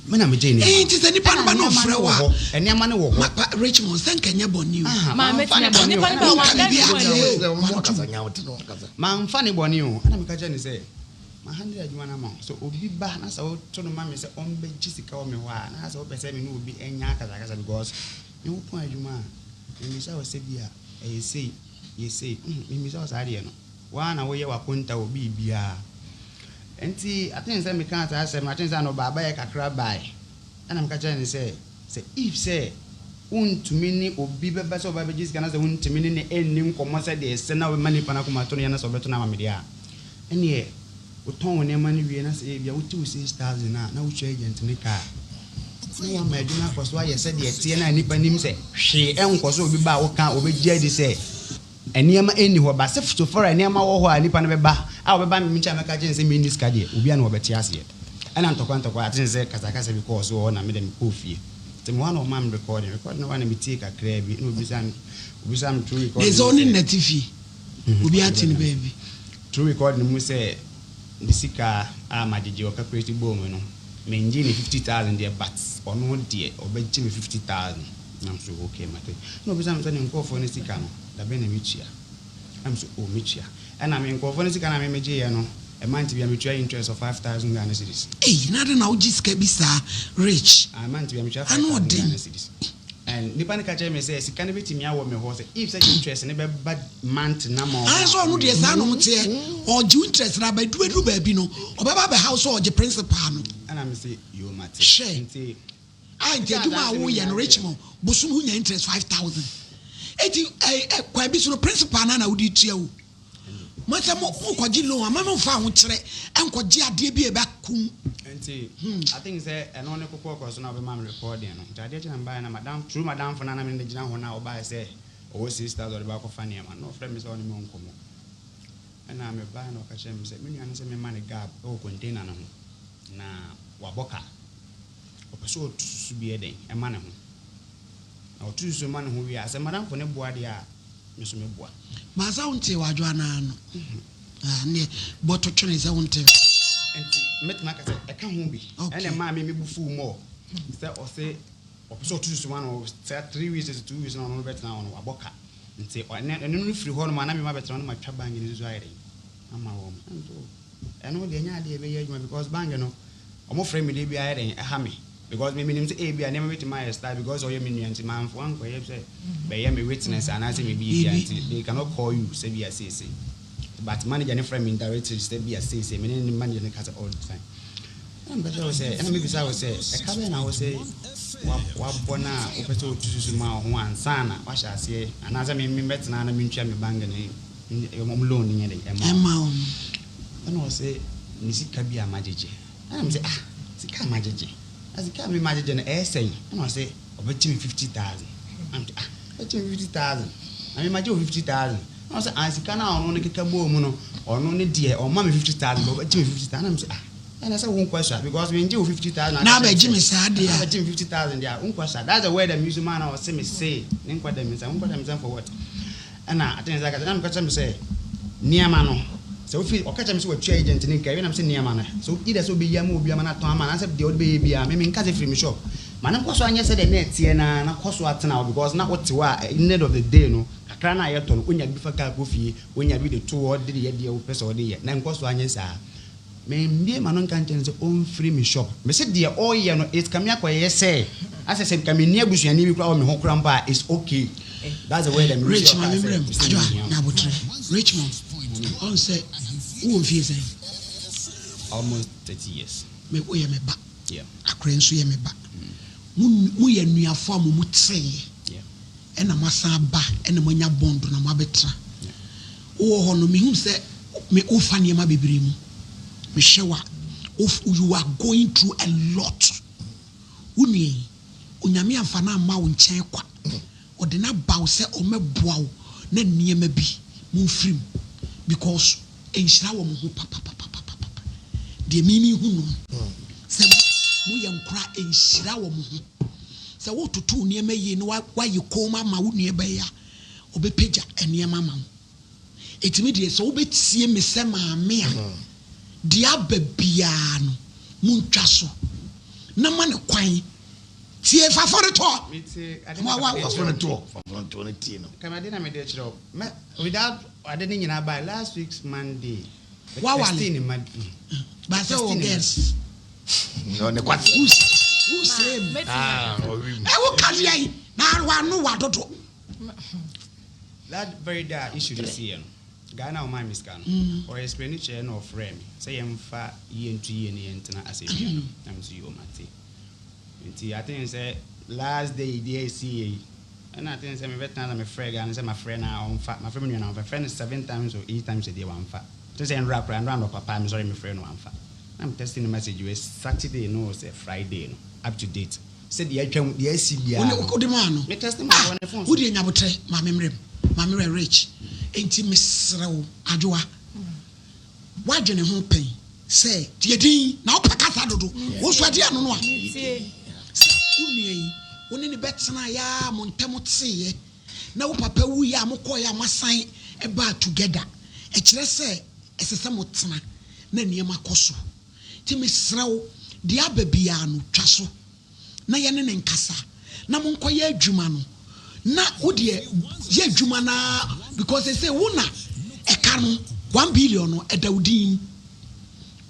S3: me na me je ne
S1: ti se nipa no ba no frɛ wa
S3: eniama ne wo ho
S1: Richmond sen kanya boni o
S2: ma me tia boni nipa no ba
S3: ma mfa ne boni o ana me ka je ne say ma 100 adwuma na ma so obi ba na sa to no ma me say on be gisika o me ho a na sa o pese me no obi enya akasa because me wo pon adwuma me say o se bia e say me say o sa de no wa na wo ye wa konta obi bia enti I think say me kan say I think say no baba ye kakra bai ana me ka je ne say if say untumi ni obi beba so baba gisika na say untumi ni ne enni nkomo say de se na we mani pana kuma to no ye na so beto na ma me dia ene uton ne mani wie na say bia wuti 6,000 na wutu agent ne ka na ya ma aduna koso aye se de tie na nipa nim se hwe enkoso obi ba wo kan obegye di se eniema eni ho ba se to for eniema wo ho a nipa ne beba a obeba me ncha meka je se me ni ska de obi a na obeti ase ye ana ntokwa atin se kasa because wo na me dem ko fie te mo na o mam recording no one me take akra bi no obi sam true recording
S1: there's only natifi obi atin baby
S3: true recording mu se nisika a majiji o calculate bo mu no me nji ni 50,000 there but ono de obegye me 50,000 na so okay mate no obi sam so ne nkofo ne sika no da be na metua am so o metua and I mean nkofo ne sika na me meje ye no a month be metua interest of 5,000 Ghana cedis
S1: na de na o gisika bi sa rich
S3: a month be metua 5,000 Ghana cedis and nipa ne ka che me say sika ne betimi awo me ho say if such interest ne be bad month na ma
S1: so no de sa no mte o ji interest na ba du ba bi no o ba ba house o ji principal no
S3: and I say you mate
S1: nti aduma wo ye no Richmond bosu hu nya interest 5,000 eti kwa bi so no principal na wo di tua wo mata mo kwaji loan amama fa ho kire enkwaji ade bi e ba kum
S3: enti I think say eno ne kokoko so na be mam recording no ade chi na mba na madam true madam for na me ne gina ho na oba say o 6,000 or ba ko fa ne ma no friend me say oni mo nkomo na me ba na o ka che me say me nua no say me man gap o container na ho na waboka o peso tusu bi eden e ma ne ho na o tusu ma ne ho wi ase madam for ne boa de a me so me boa
S1: ma sa unte wadwo ana no ne boto twene za unte
S3: enti metna ka se e ka ho bi ene ma me bufu mo se o se so 2 1 or 3 weeks to 2 weeks on better now on Waboka. And say, and only free home, man, I'm better on my trap bang in his writing. I'm a woman. And all the idea because bang, you know, I'm more friend with ABI a hammy. Because maybe names AB, I never wait in my style because all your minions, man, for one way, say, by me witness and I say, maybe they cannot call you, say, be a CC. But manager and friend indirectly say, be a CC, meaning the money in the cat all the time. And but I was say, and maybe I was say, a cabin, I was say, what bona, Opeto to my one son, what shall I say, and as I mean, better than I mean, Chammy Bangany, I'm loaning it, and I say, Missy Cabia Magic. I'm say, ah, it's a magic. As it can be magic in the essay, and I say, bet me 50,000. I'm bet me 50,000. I imagine 50,000. I say, I see can only get a woman or no dear or mammy 50,000, but bet me 50,000. And I said, one question because we do 50,000. Now, by Jimmy said, yeah, 50,000. Yeah, one question. That's the way the music man or semi say, then what them is, I won't put them for what. And I think like I'm going to say, near mano. So if you catch me with agent in Kevin, I'm saying near man. So either so be Yamu, be a man at Tom, and I said the old baby, I mean, Cathy free me shop. Man, of course, I said the net, and I cost what now because not what you are in the end of the day, no. I can't Ayrton when you before Kagofi, when you read the 2 or the idea of person or the then cost 1 year, sir. May be a man can't own free me shop. Me said, dear, oh, you know, it's coming up where you say. As I said, come in near Bush and you crowd me home grandpa is okay. That's the way them rich man, Richmond. On say, who is almost 30 years. Me we me back. Yeah. Akrenso ye me back. Mu ye nua form mu tse. Yeah. E na masa ba e na manya bond na mabetra. Yeah. Wo ho no me hu say me ofa ne ma bebre mu. Me hyewa you are going through a lot. Uni onyame amfa na ma wo nchen kwa. Ode na ba wo say o meboa wo na niema bi mu frim because enhyira wo mu papa de mimi hu no se mu ye nkra enhyira wo mu se wo tutu niema yi no wa yi koma ma wo nieba ya obepeja eniema ma etimi de so obetie me se maame a dia babia no muntwa so na ma ne kwan tie fa for the talk for the talk come I didn't make the without I didn't know by last week's Monday but so yes no ne kwat who say that very day issue this year Ghana or my miscan or expenditure no frame say I'm fat ye and 2 years and as a I'm see you Mati. I think say last day the ACA and I think say me better than my friend and say my friend now on fat my friend is 7 times or 8 times a day one fat. Just say rap and round up papa I'm sorry my friend one fat. I'm testing the message you Saturday no say Friday no up to date. Said the ACB me testing my phone. Who dey nyabotre mamre rich enti mesrew adwoa wadwene ho pen say tiedin na opakasa dodo wo so ade ano no a unye woni ne betena ya montem tse na wo papa wu ya mokoya masan e ba together e kire se esese motena na niema koso ti mesrew de ababia no twaso na ye ne nkasa na monkoya adwuma no na wo de ye adwuma na because they say wona e ka no 1 billion no e dawdin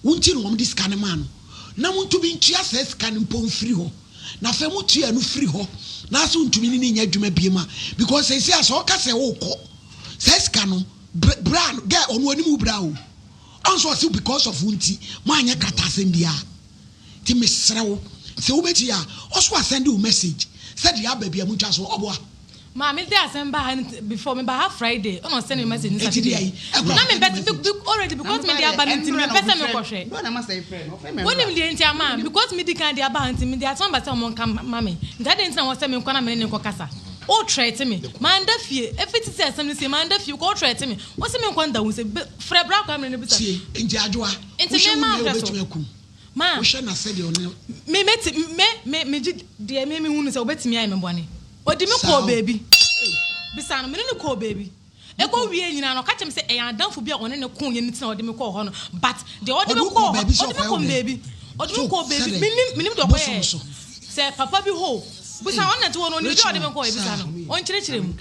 S3: wonti no this kind man na muntu bi ntua ses kan mpon free ho na fa mu tua no free ho na so ntumi ni nya adwuma biema because they say aso ka se wo ko ses kan no bra no get onu ani mu bra o onso say because of wonti ma anya kata asem bia ti mesrewo se wo beti ya oso send you message said ya babia mu twa so oboa
S2: ma me dey assemble before me by Friday on send me message Saturday na me better already because me dey abanti me person me kohwe
S3: no na must say friend
S2: when me dey enti ama because me dey kan dey abanti me dey aton ba say mo kan mama that dey enti na wo say me nkwana me ne kokasa o threat me manda fie everything say asem say manda fie ko threat me wo say me nkwanda wo say frɛ bra kwa me ne bisa
S1: enti adwoa
S2: enti me ma
S1: betu
S2: ma
S1: wo hwe na say dey on
S2: me dey me hunu say obetimi ayi me bone odi me call baby bisa no me ne call baby e go wie nyina no ka chem say e yan danfo bi a one ne kon ye nitina odi me call ho no but the odi me call baby odi me call baby minim do boy say papa bi ho busa on net won oni do dem ko e busa no on chire mu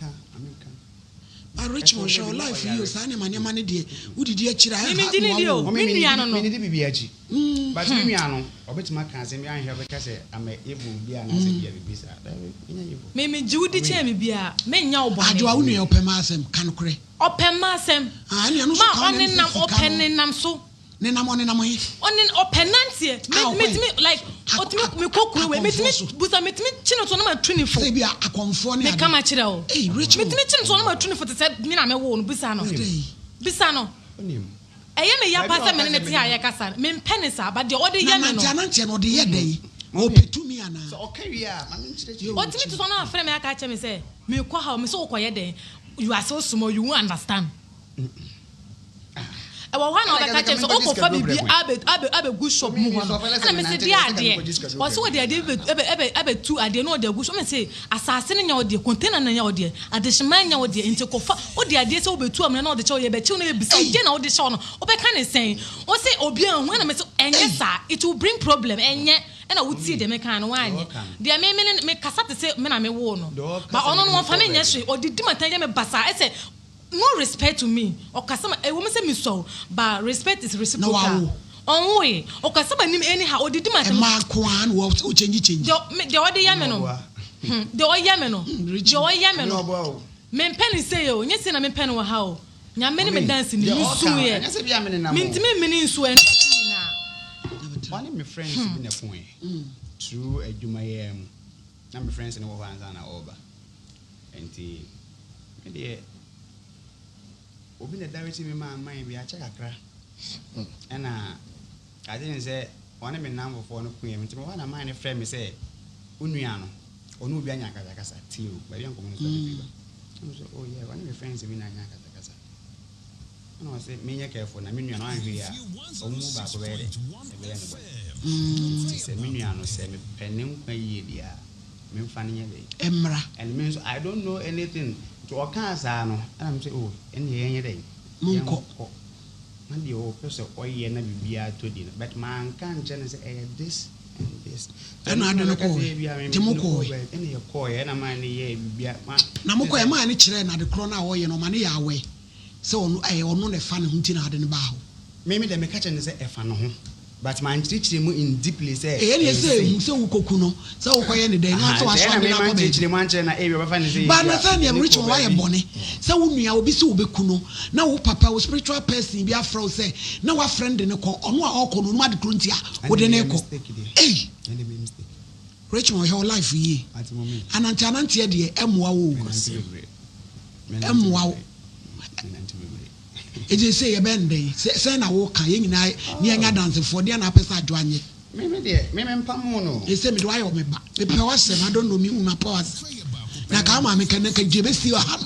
S1: Richmond show life you say na ne de udidi akira
S2: ha me nua no
S3: me need bibi achi but me nua no obetima kan se me anhwe be ka se am able bi ana se bia bibi sa
S2: me ji udi che me bia me nya obo
S1: ado a wonu opema asem kan kore
S2: opema asem
S1: ne no so
S2: kan ma onenam openenam so
S1: ne nam he
S2: onen openantie me like otimi me kokuru we metimi busa metimi chino to na ma twini fo
S1: say bia akonfo ne
S2: me kama kire o
S1: Richmond
S2: metimi chino to na ma twini fo te say me na me wo no busa no onim eye me ya pasa me ne te ya kasa me mpene sa ba de ode ye me no
S1: na ntia no de ye dai o petumi ana
S3: so okawi a ma me nchire
S2: otimi to na afre me aka che me say me kwa ha me so kwa ye den you are so small you won't understand I want to catch him. So, oh, for me, abe good shop mu hono. And me say dey. But so dey abe two ade no dey good shop. Me say asase ne nya ode container na nya ode. Adeshman nya ode inte kofa. O dey ade say obetu am na ode che o ye be che no ye bisa. Dey na ode che no. Obe ka ne sen. O say obi an when me say enye sa it will bring problem enye. Na wuti de me kan no wanye. Dey me kasa te say me na me wo no. But ono no fa me nya hwe. Odi di matan ye me basa. I say no respect to me. Okasama e wo me say me so, but respect is reciprocal. Onwe okasama nim anyhow odidi matam.
S1: E ma ko an wo change.
S2: De odi ya me no. De o ya me no. De o ya me no. Me pen say o, nye say na me pen wo ha o. Nya me me dance ni nsu ye.
S3: Nya say bia me na mo.
S2: Me ntimi me nsu en na.
S3: One of my friends be na point. Through adwuma ye am. Na my friends no wo hanza na oba. Enti me de obi na direct me man bi a check akra na I didn't say one me number for no queen me one man ne friend me say onua no onu obi anya kasa tio ba bi ankomo so bi so oh yeah one of my friends be na anya kasa no say me nya careful na me nua no anhwe a omu ba ko be de e be ne say me nua no say me penem kwa yie dia me mfa ne nya be
S1: emra
S3: and me so I don't know anything to okansa no and I'm say oh ene yenye dey
S1: munko
S3: man dey o person oye na bibia to di but man kan je say this and this
S1: and I don't know timoko
S3: ene ye ko ye na man ye bibia
S1: na moko ye man ni kire na de kro na oye no man ya awe say ono ne fa ne hunti na ade ne ba ho
S3: me de me ka che ne say e fa no ho but man chiri mu in deeply say
S1: ene say wukoku no say wukoye ne dey no so aso na ko be
S3: chiri man che na e be fa ne say
S1: ba na say ne Richmond why bone say wo nua obi say obeku no na wo papa wo spiritual person bi afro say na wa friend ne ko ono a okọ no ma de kro ntia wo de ne ko Richmond your life ye anantia de emoa wo emoa it is say a bend day say na wo kan ye nyina ni anya dance for dia na pesa adwanye
S3: me mpamu no
S1: e say me do ayo me ba me pe wasem I don't know me una pause na ka ma me kan ka jebe si wa ha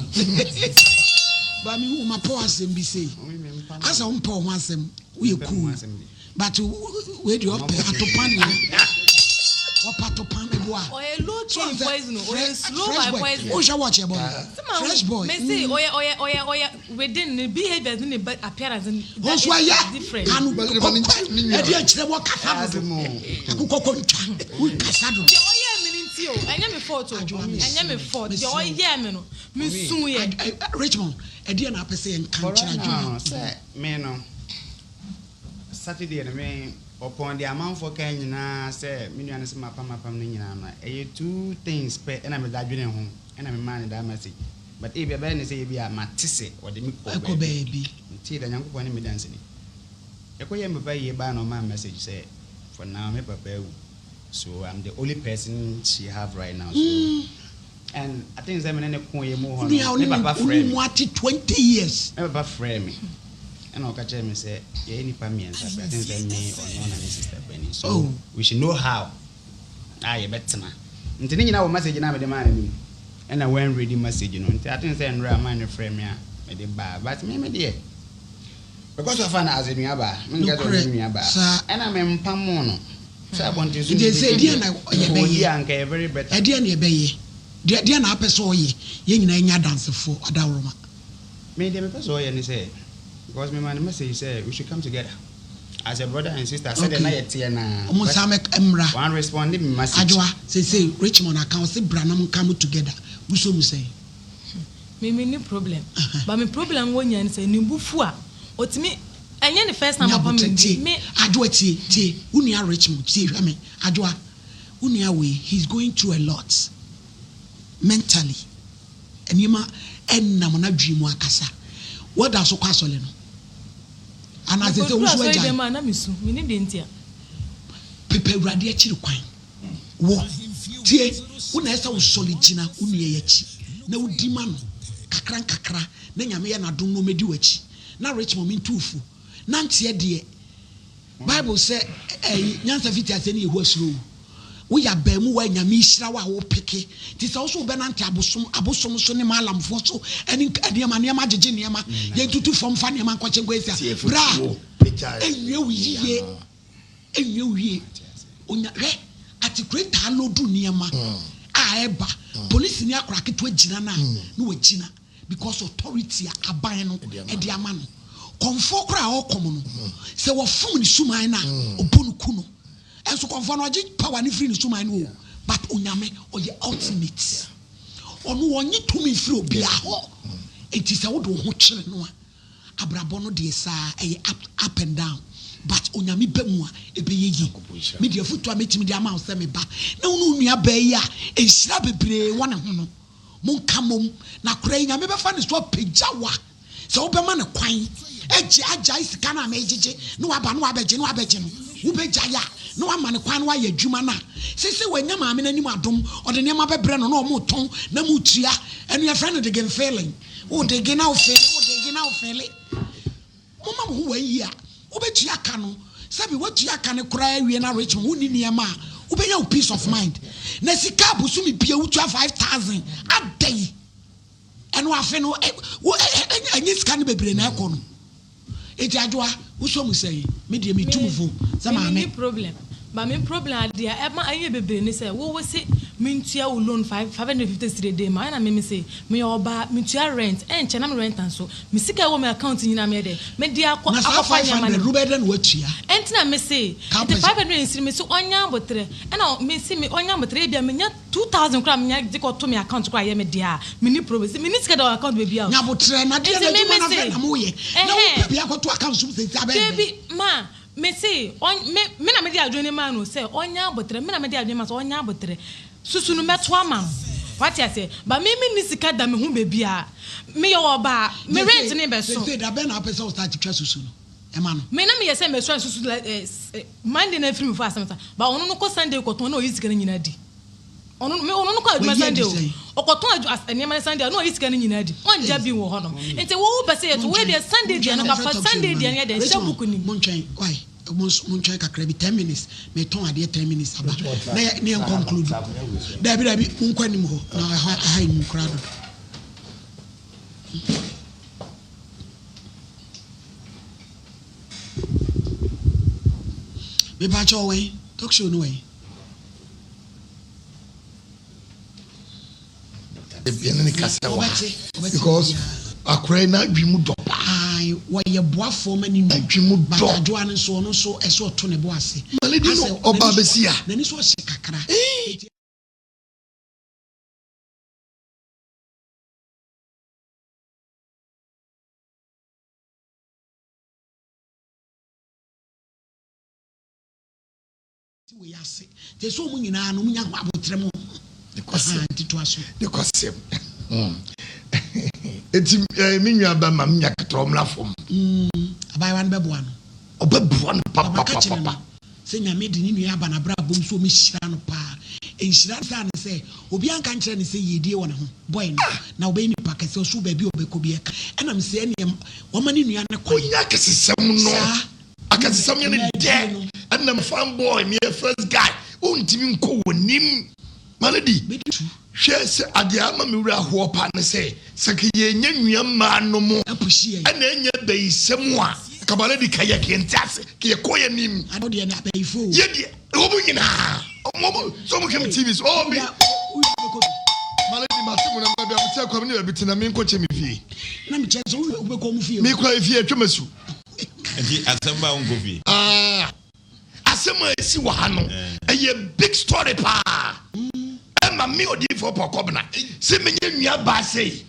S1: ba me uma pause bi say asa umpa ho asem we cool but we do up atopan Wapato pan me boa.
S2: Oye low key poison. Oye slow by poison.
S1: O sha watch about. Fresh boy.
S2: Me say oye within the behaviors in the appearance and
S1: different. Anu e dey kire wo kasa do. Akukọ kontwa. We kasa do.
S2: The oye meaning o. Anya me photo. Anya me photo. The oye me no. Me sun ye.
S1: Richmond, e dey na pese en kan kira
S3: adwuma. Say me no. Saturday na me upon the amount for Kenya, say, million is my pam nina. A 2 things pay, and I'm a daddy home, and I'm a man that message. But if you're better, say, be a matisse or the milk
S1: baby.
S3: Tea, the young one me dancing. A quay am a ban on my message, say, for now, me papa. So I'm the only person she have right now. So, and I think I'm in a coin more. Never frame
S1: 20 years.
S3: Never frame me. And I'll catch him and say, yeah, any pamians, I think that me or one and sister Benny. So we should know how. I bet na. Until you know, message and I demand me. And I went reading message, you know. I think that I'm mind frame ya, made it bad, but me, dear. Because of an as in me about, and I'm in Pamono. So I want to
S1: say, dear,
S3: I very better.
S1: A dear near Bay. Dear, na person ye, ye dance for a Daroma.
S3: Made them a person, and he said. Because my man message said we should come together. as a brother and sister, I said na yete na.
S1: One
S3: responded me message.
S1: Adwa say Richmond account say Branham come together. We so say.
S2: Me no problem. But my problem when you say nimbufu a otimi enye the first time papa me
S1: Adwa tie unia Richmond tie hwe me Adwa unia we he's going through a lot mentally. Enima ennam na dwimu akasa. What does so kwasole no? And as they say wo so agya
S2: na misu me ni de ntia.
S1: Pepe urade akiri kwan. Wo tie una esa wo solid gina unia yachi. Na udi ma no kakra na nyame ya na dom no medi wachi na Richmond min tufu na ntie de Bible say nyansa fiti ase na ehu asuro wo ya ba mu wa nyame hira wa wo peke ti se wo so be na nte abosom so ne malamfo so eni niam agege niam ye tutu fom fa niam ankoche ngwesa bra enwe wiye onya re atikreta no du niam eba police ni akora keto agina na no agina because authority aban no e de ama no konfo kora okom no se wo fom ni suman na obonu kuno enso konfo no agi power ni free ni suman no but onyame oye ultimate onu wonyi tumi free obi a ho enti se wo do ho kire no abrabo no de sa e up and down but onyame bemu a ebeyeye media foto a metimi de ama se me ba na unu nua ba yi a enhira bebre wona ho no monka mom na kora yi nyame be fa ne so pejawa se wo be ma ne kwan eji aja isika na ma ejije no waba no wabeje no wo beja ya no wa ma ne kwan no wa yadwuma na sese wanya ma me nanim adom ode ne ma bebre no na o mo ton na mu tua enu ya friend de gen failing o de gen na o fail mama mo wa yi a obetu aka no sabi watu aka ne kura awie na Richmond woni niam a obenya o peace of mind na sika abusumi bia wutu 5000 adai eno afe no anyi sika ne bebre na ekono eti adwa wuso mu sei me de me tumfo sama me
S2: problem ba me problem adia e ma anye bebre ni say wo se mintua wo loan 550 day ma na me say me oba mintua rent enche na me rent anso me sika wo me account nyina me de me dia akwa nyama na
S1: rubeden watua
S2: enti na me say 500 me so onya botre e na me say me onya botre bia me nya 2000 kra me nya de ko to me account kra ye me dia me ni problem me ni sika da account be bia
S1: nya botre na dia na juma na fe na mo ye na wo bia ko to account so say
S2: baby ma me say me na me dia adwene ma no say onya botre me na me dia adwene ma so onya botre susu no meto ama what you say ba me ni sika da me hu bebia me yo oba me rent ni be so
S1: say da be na person start to twa susu no e ma no
S2: me na me yese me so susu Monday na free me for asamta ba onu no ko Sunday ko ton na o yisika ni nyina di onu no ko aduma Sunday o ko ton ani ma Sunday na o yisika ni nyina di on ja bi wo ho no enti wo be say to we dey Sunday dia no ka fa Sunday dia ne dey shabuku ni
S1: montwen why montwen kakra bi 10 minutes me ton ade 10 minutes aba na ne conclude dabi unkwani mo na ha ni krado me ba cho we talk show no way
S4: because akure na dwimu do
S1: ai wo ye boafo mani
S4: dwimu do
S1: adwa ne so no so eso to ne bo ase
S4: maledi no oba besia
S1: na ni so se kakra we ase te so mu nyina no munya abotre mu de kwasem
S4: eti minwa ba ma mnya ketrom la fom
S1: abai wan beboa no
S4: obebua no papa
S1: se nyame de ni nua aba na bra bom so me hira no pa enhira sa ne se obi anka nkire ne se yedie wona ho boy no na obe ni pa kase so ba bi obeko bi eka enam se ne wo ma ni nua ne kwa
S4: onya kesesem no akasesem ne de enam fan boy me first guy untimi nko wonim maledi hwe se ade ama me wura ho pa ne se sake ye nya nua ma no mo
S1: apushi
S4: ana nya beisem a kabale di kaya kientase ke koye nim
S1: ado de na abaifo
S4: ye de obu nyina omo so mo kem tv so obi maledi matimu na mabia mtia kwa mni bitina me nko che me fie
S1: na me che so ubeko mu fie
S4: me kwa fie twemasu
S5: Asamba ungovi.
S4: Asema esi wa ha no. A big story pa. Emma me odi for pokobna. Se menye nua ba sei.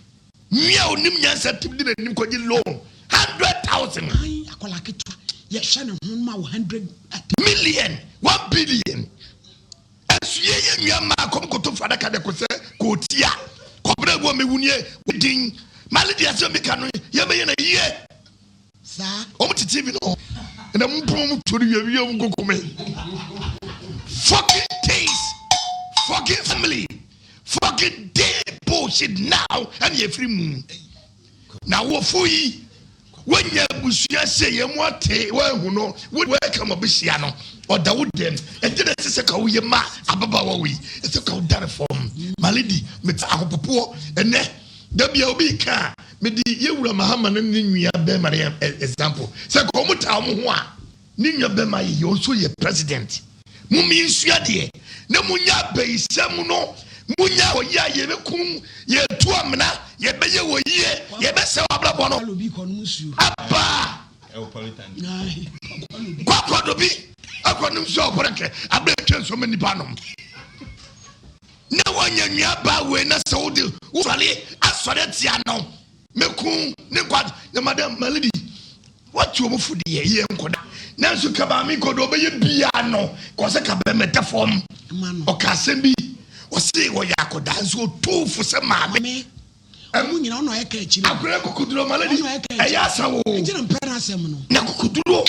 S4: Nua onim nyansa tibdi na nim kwaji loan 100,000.
S1: Ai akola ketu. Ye hye ne ho ma 100
S4: million, 1 billion. Ye nua ma kom koto fada ka de ko se ko tia. Kobra go mewunie din. Malidi asem me kanu ye me na ye.
S1: Sa
S4: o mti TV no. Na mpom tori wiye ngokome. Fucking taste. Fucking family. Fucking dead bullshit now and ye free moon. Now wo fuyi when ye busia say ye mote we hu no we come obisia no or da would them and then say ka wo ye ma ababa wo wi e say ka wo dare form malady met ahopopo ene da bia obi ka me di ye wura mahama na ni nwia be mare example say ko mo ta mo ho a ni nwia be ma ye also ye president mumi nsua de na munya be isam no munya oya ye bekum ye tu amna ye beye wo ye ye be se abrabo no aba kwa dobi akonum so oporeke abetwe so mani panom na wanya nua ba we na se wo de ufale asore tia no mekum ne kwa na madam malady what you mufudi ye nkoda na so kaba mi kodo be ye bia no ko se kaba meta form o kasem bi o se wo ya koda so tofu se maame
S1: amu nyina ono eka achire
S4: akure kokuduro malady eya sawo
S1: ejira mpera asem no
S4: na kokuduro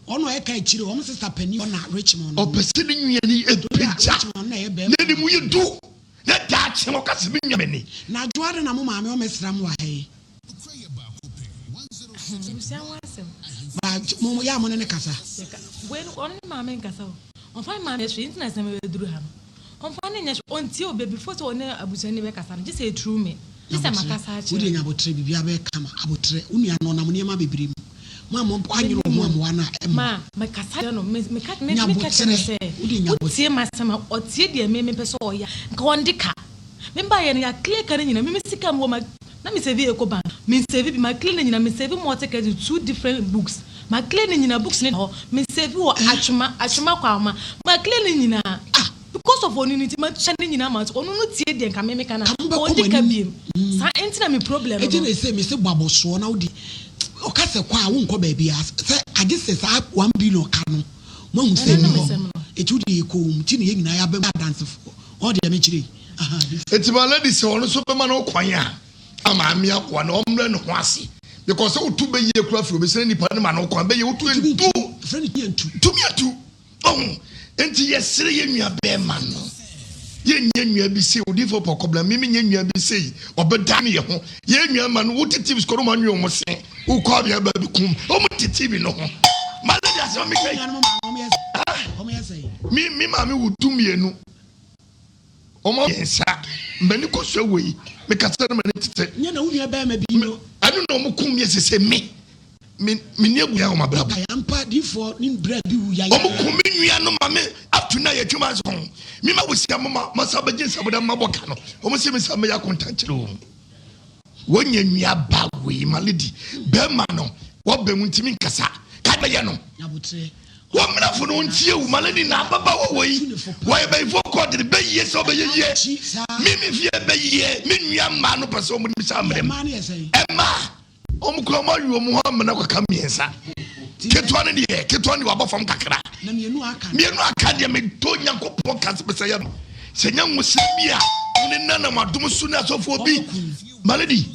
S1: ono eka achire o sister Penny na Richmond
S4: o pese ni nwia ni epeja
S1: na ye be
S4: na ni mu ye du na da che mo kasem nyameni
S1: na joare na mo maame o mesram wa he ba mo ya mo ne kasa
S2: when on maame kasa on find maame so internet na me duru ha on find nya on ti o baby photo on abusani be kasa just say true me just makasa achi
S1: udi nya botre bibia be kama abotre unua no na mo ne ma bebre mu mo anyiro mo amwa na
S2: ma kasa no me kasa say
S1: udi nya botre
S2: masema otie de me pese oya ka ondika me ba ye ya clear kan nyina me sika mo ma na me save e ko ban me save bi ma clean nyina me save mo take two different books ma clean nyina books ni ho me save wo achuma kwa ma clean nyina because of onunity ma chane nyina ma onu no tie de nka me kana ondika biem sa entina me problem
S1: no e dey say me say baboso na udi o ka se kwa wo nko ba bia say age se sa 1 billion ka no mo hu se no e tudi e ko ti ne nyina ya be dance for all the me chire
S4: etima ladies ono so be ma no kwan a ama amia kwa na omre no ho ase because o tu be ye kura fro be se nipa ne ma no kwan be ye o tu entu
S1: friend ti entu
S4: tu mi atu enti yesire ye nua be ma no ye nya nua bi se odi for problem mi nya nua bi se obeda ne ye ho ye nua ma no wo titi skoro ma nwa mo se wo kwa bia ba bi kum o mo titi bi no ho malady aso mi kai mi ma mi wutu mienu omo yensa mbani ko so wei me kasa na mane tete
S1: nya na wunua ba ma bi no
S4: anu no mo kum ye sese me ne buya o mabra
S1: ampa di for ni bra bi wu ya
S4: omo kum nua no ma me after na ye twuma so mi ma wusia mama masabaje saboda maboka no omo se me sa me ya contact o wonya nua ba wei malady be ma no wo be mu ntimi nkasa ka be ye no
S1: ya botre
S4: wo mena fo no ntie wu malady na baba wo wei wo ye be fo ko de be ye so be ye mi fie be ye mi nua ma no pese omo ni sa mrem ema omo kro ma yu omo ha mena kwa kamiensa ketwa ne de ketwa ne wabo fam kakra
S1: na mienu
S4: aka de me to nyankopon ka se pese ye no se nya musibia ne nana madum su na so fo bi malady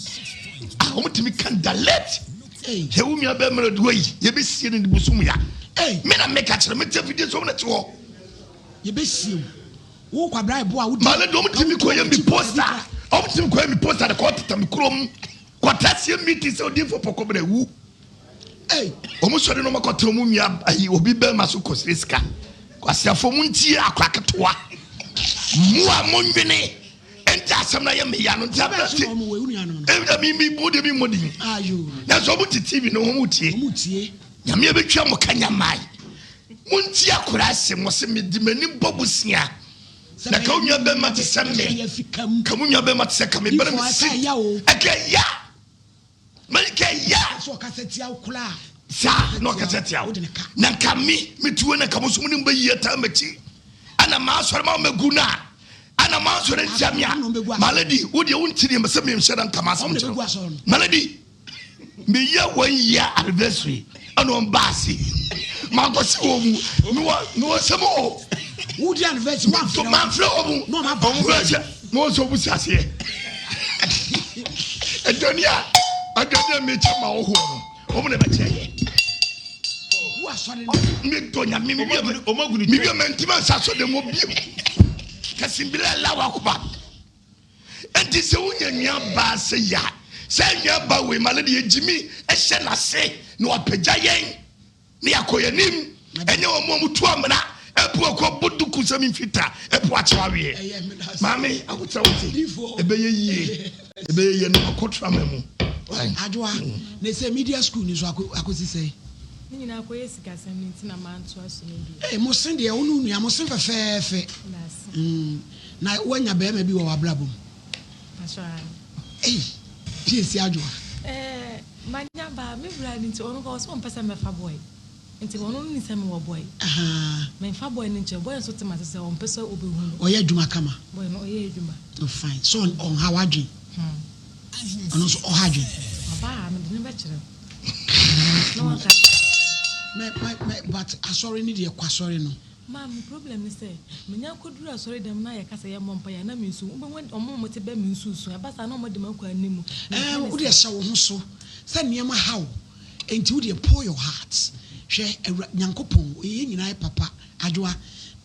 S4: omo timi kan dalet he wu mi abe mre do yi ye be sie ne busum ya me na make a me te video so na te ho
S1: ye be sie wo kwa bribe bo a wo
S4: malady omo timi ko ye mi poster omo timi ko ye mi poster de ko tata mi krom ko tasie meeting so di for pokobra wu omo so de no makote omo nua ayi obi be maso ko sreska ko asiafo mu ntie akwa ketoa mu a mo nwene enta asem na ye me ya no ntia brate mi bode mi modin
S1: ayo
S4: na so mo TV no mo tie nyame betwa mo kanya mai mo ntie akora asem mo se me di mani bobusia na ka unya be mate semme ka unya be mate seka me bere me si akaya malike ya
S1: so ka setia ukula
S4: sa no kasetia na kami metuwe na kamuso mu nimba yeta machi ana ma sore ma maguna ana ma sore ntiamia malady wo de wontiri me se me hye dan kama asam chiro malady me ya 1 year anniversary ana on basi ma go se wo mu no se mo
S1: wo di anniversary one
S4: to man flow mu
S1: no ma
S4: ba mo so bu sase Adonia me chama wo ho no omo na ba cheye
S1: wo asore
S4: me donya me omagunu me bi mentima saso de mo bi kasimbila lawa kuba enti se wonya nya ba se ya se nya ba we malade ejimi e hye na se no apagya yen ne akoyanim enye omo mutu amna epu akobodu kusami mfita epu achawe mami akuta wuti ebeye yie no akotra memu
S1: Ajoa ne se media school ni so akosi sei
S2: ni na akoye sika samenti na manto aso ne bi
S1: mo sen de onu nua mo sen fefefe na wanya be ma bi wo abrabom
S2: asha
S1: piesi Ajoa
S2: manya ba me bra ni ti onu ko so mpesa me fa boy nti onu ni se me wo boy me fa boy ni nche boy so te ma se o mpesa obehu
S1: oye adwuma kama
S2: boy no oye adwuma
S1: no fine so on how adwin ono so ohadwin
S2: aba me de ne be kire no aka
S1: me but asori ni de kwasori no
S2: mam problem ni say menya koduru asori dem na ye kasa ye mompa ya na minsu ube omo mo te be minsu su abasa na omo de makwa animu
S1: wo de hye wo ho so say niam how enti wo de pour your heart hwe nyankopon ye nyina papa Ajoa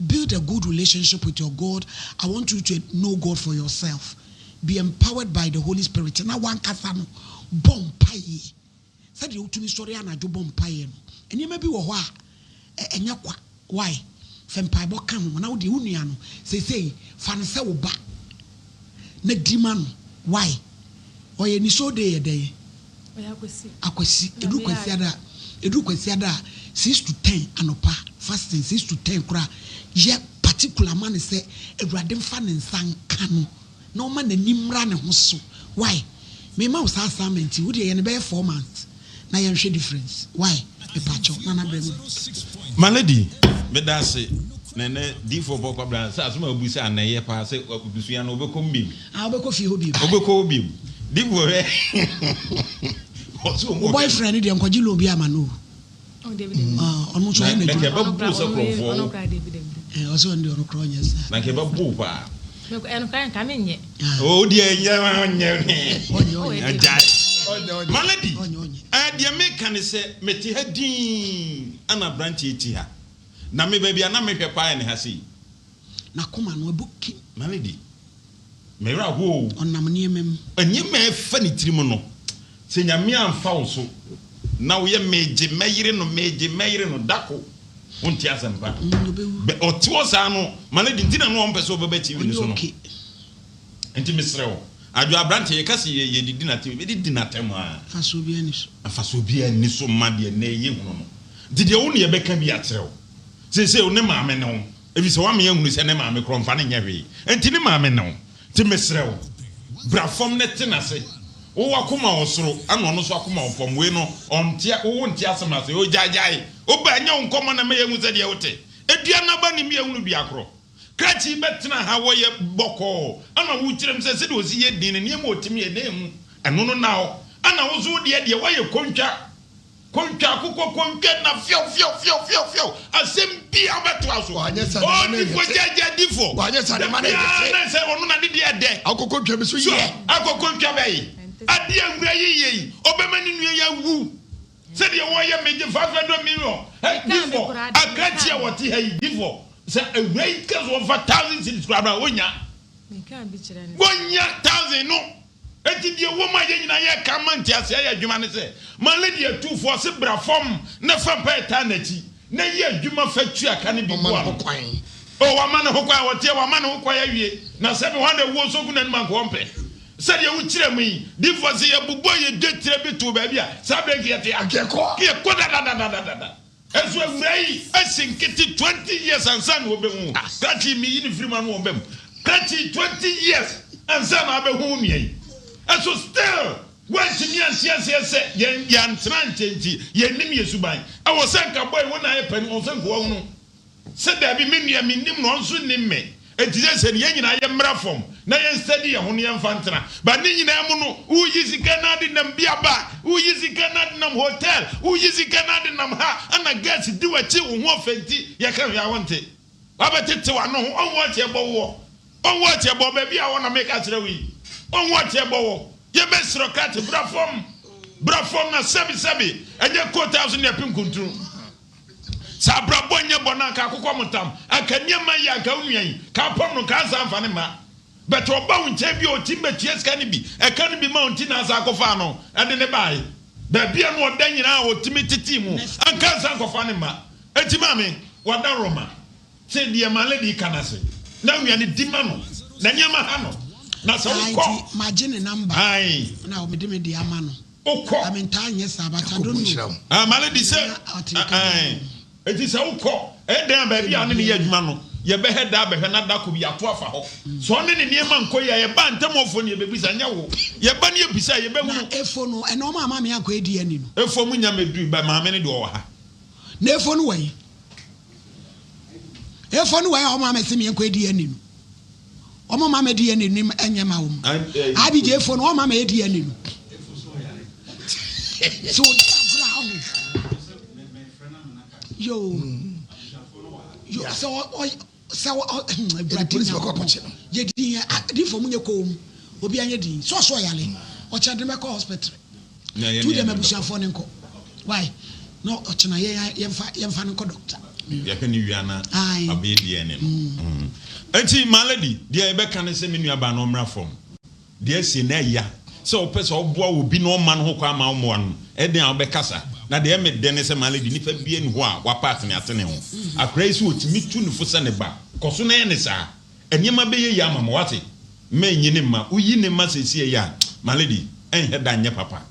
S1: build a good relationship with your God. I want you to know God for yourself. Be empowered by the Holy Spirit. Na wan kasa no bom paye say de utumi story anajo bom paye no eni ma bi wo ho a enya kwa why fempai bo kan ho na wo de unua no say fa ne se wo ba na dima no why oye ni so de ye de
S2: oya
S1: akwasi edu kwasi ada 6 to 10 anopa fasting 6 to 10 kura ye particular man say Awurade mfa ne nsanka no na o ma na nimra ne ho so why me ma usa assignment wo de ye ne be 4 months na ye nhwe difference why e pacho na na brem
S5: malady me da se nene D4 bokwa bra sa so ma busa na ye pa se obusua no obekọ mbim
S1: obekọ fi ho bi
S5: obekọ bim D4
S1: o boyfriend de nkoji lo bi ama no
S2: David
S1: onu so na
S5: ke ba bu so krofo
S2: onu kra David
S1: o so ndi onu kro nyesa
S5: na ke ba bu pa
S2: me enu kan ka menye
S5: o di enye malady de me kan se meti ha din ana branch eti ha na me ba bia na me hwe pa ne ha sei
S1: na koma no ebuki
S5: malady me ra ho
S1: onam niemem
S5: enye me fa ni tirim no se nyame amfa wo so na wo ye meje meyire no dako wonti asempa be otiwo sa no malady ntina no ompeso beba TV ni so no enti misrewo Ajo abrante ye kasi ye didi na tem, didi na tem a
S1: faso bia
S5: ni so ma de na ye hunu no didi wo ne ye beka bi atrew se o ne maame ne ho ebi se wa me hunu se ne maame kromfa ne nya hwe enti ne maame ne ho ti mesrew bra fom ne te na se wo wakoma osoro ana ono so akoma fom we no ontia wo ntia asema se o jajai o ba nya nkomo na me ye hu se de wote edua na ba ni me hunu bi akro Krachi betina ha wo ye boko ana wo kirem se de osi ye din ne ma otimi ye dem eno no now ana wo zo de wo ye kontwa na fio asem bi abeto aso o di ko jaja difo
S4: wa nya sa de man
S5: na se onu na de de
S4: akokontwa bi so ye
S5: akokontwa bai ade anwura ye obemani nu ya wu se de wo ye meje 500 million difo akrachi a woti ha difo say a great case of 1,000 cities crabra wonya
S2: me kan bi kire ni
S5: wonya 1,000 no enti die wo ma ye nyina ye ka manti ase ye adwuma ne se man lady 2 for se bra form na fa pa eta na ti na ye adwuma fa tu aka ne bi bo
S4: kwan
S5: o wa man ho kwa wote wa man ho kwa ya wie na se be wanda wo so gu na man ko mpe se de wo kire mu yi di for se ye bubo ye detire bi to ba bia sa be ki ye te
S4: akeko
S5: ki ko da As we may, I think it 20 years and son will be home. Catchy me in Freeman won't be. Catchy 20 years and son I'll be home. And so still, When say yan tranchenti, yen nim yesuban. I was saying, boy, when I pen on some woman. Said there be many a minim no so nim me. It is said yen I am brafom. Na yen steady a honian fantana. But ni na mu no, who is Canada nam biaba, who is Canada nam hotel, who is Canada nam ha, and I guess do a chill one fenti, ya can I want it. Abate to no on what your bow. On what your bow, baby, I want to make us away. On what your bow. Ye best rocket brafom na sebi and your courthouse in your pink control. Sabra bonya bonanka akokɔ mutam akanya ma ya ka unyan ka pom no ka san fa ne ma but oba wunche bi o timbe tieska ne bi e ka ne bi ma unti na sa akɔfa no ade ne bai ba bia no oda nyina o timi titi mu anka san akɔfa ne ma eti ma me wada roma se die ma lady kanase na unyan ne di ma no na nyama ha no na so ko
S1: imagine number
S5: ai
S1: na o me di ama no
S5: okɔ
S1: amenta anye sabata don't know
S5: ma lady se ai it is a uko. Dan baby, I need Yajmano. You better da behana could be a twelve ho. So on any near man, Koya, a band, Tamophone, your babies, and your bunny beside your baby.
S1: Efono, and no mamma, me uncle Edian.
S5: Efomunya may do by my many door.
S1: Nefon way. Efon way, or mamma, see me uncle Edian. O mamma, Edian in him and your mouth. I be Jeffon, or mamma, Edian. So, yo, so
S4: police wako poche.
S1: Ye di for munye ko obi anye di so yale o cha de meko hospital tu de mebusia fo ne nko why no o chena ye mfa nko doctor
S5: ye ka ni wiana abe di ene no enti malady de e be kan se menu aba no mra fom de si na ya so pese oboa obi no ma no ho kwa ma mo no e den obe kasa na de me den se malady ni fa bie ni ho a wa part ni atene ho akrai so otimi tu ni fo se ne ba koso na ye ne sa enima be ye ya mama wate me nyine ma uyi ne ma sesi ya malady en heda nye papa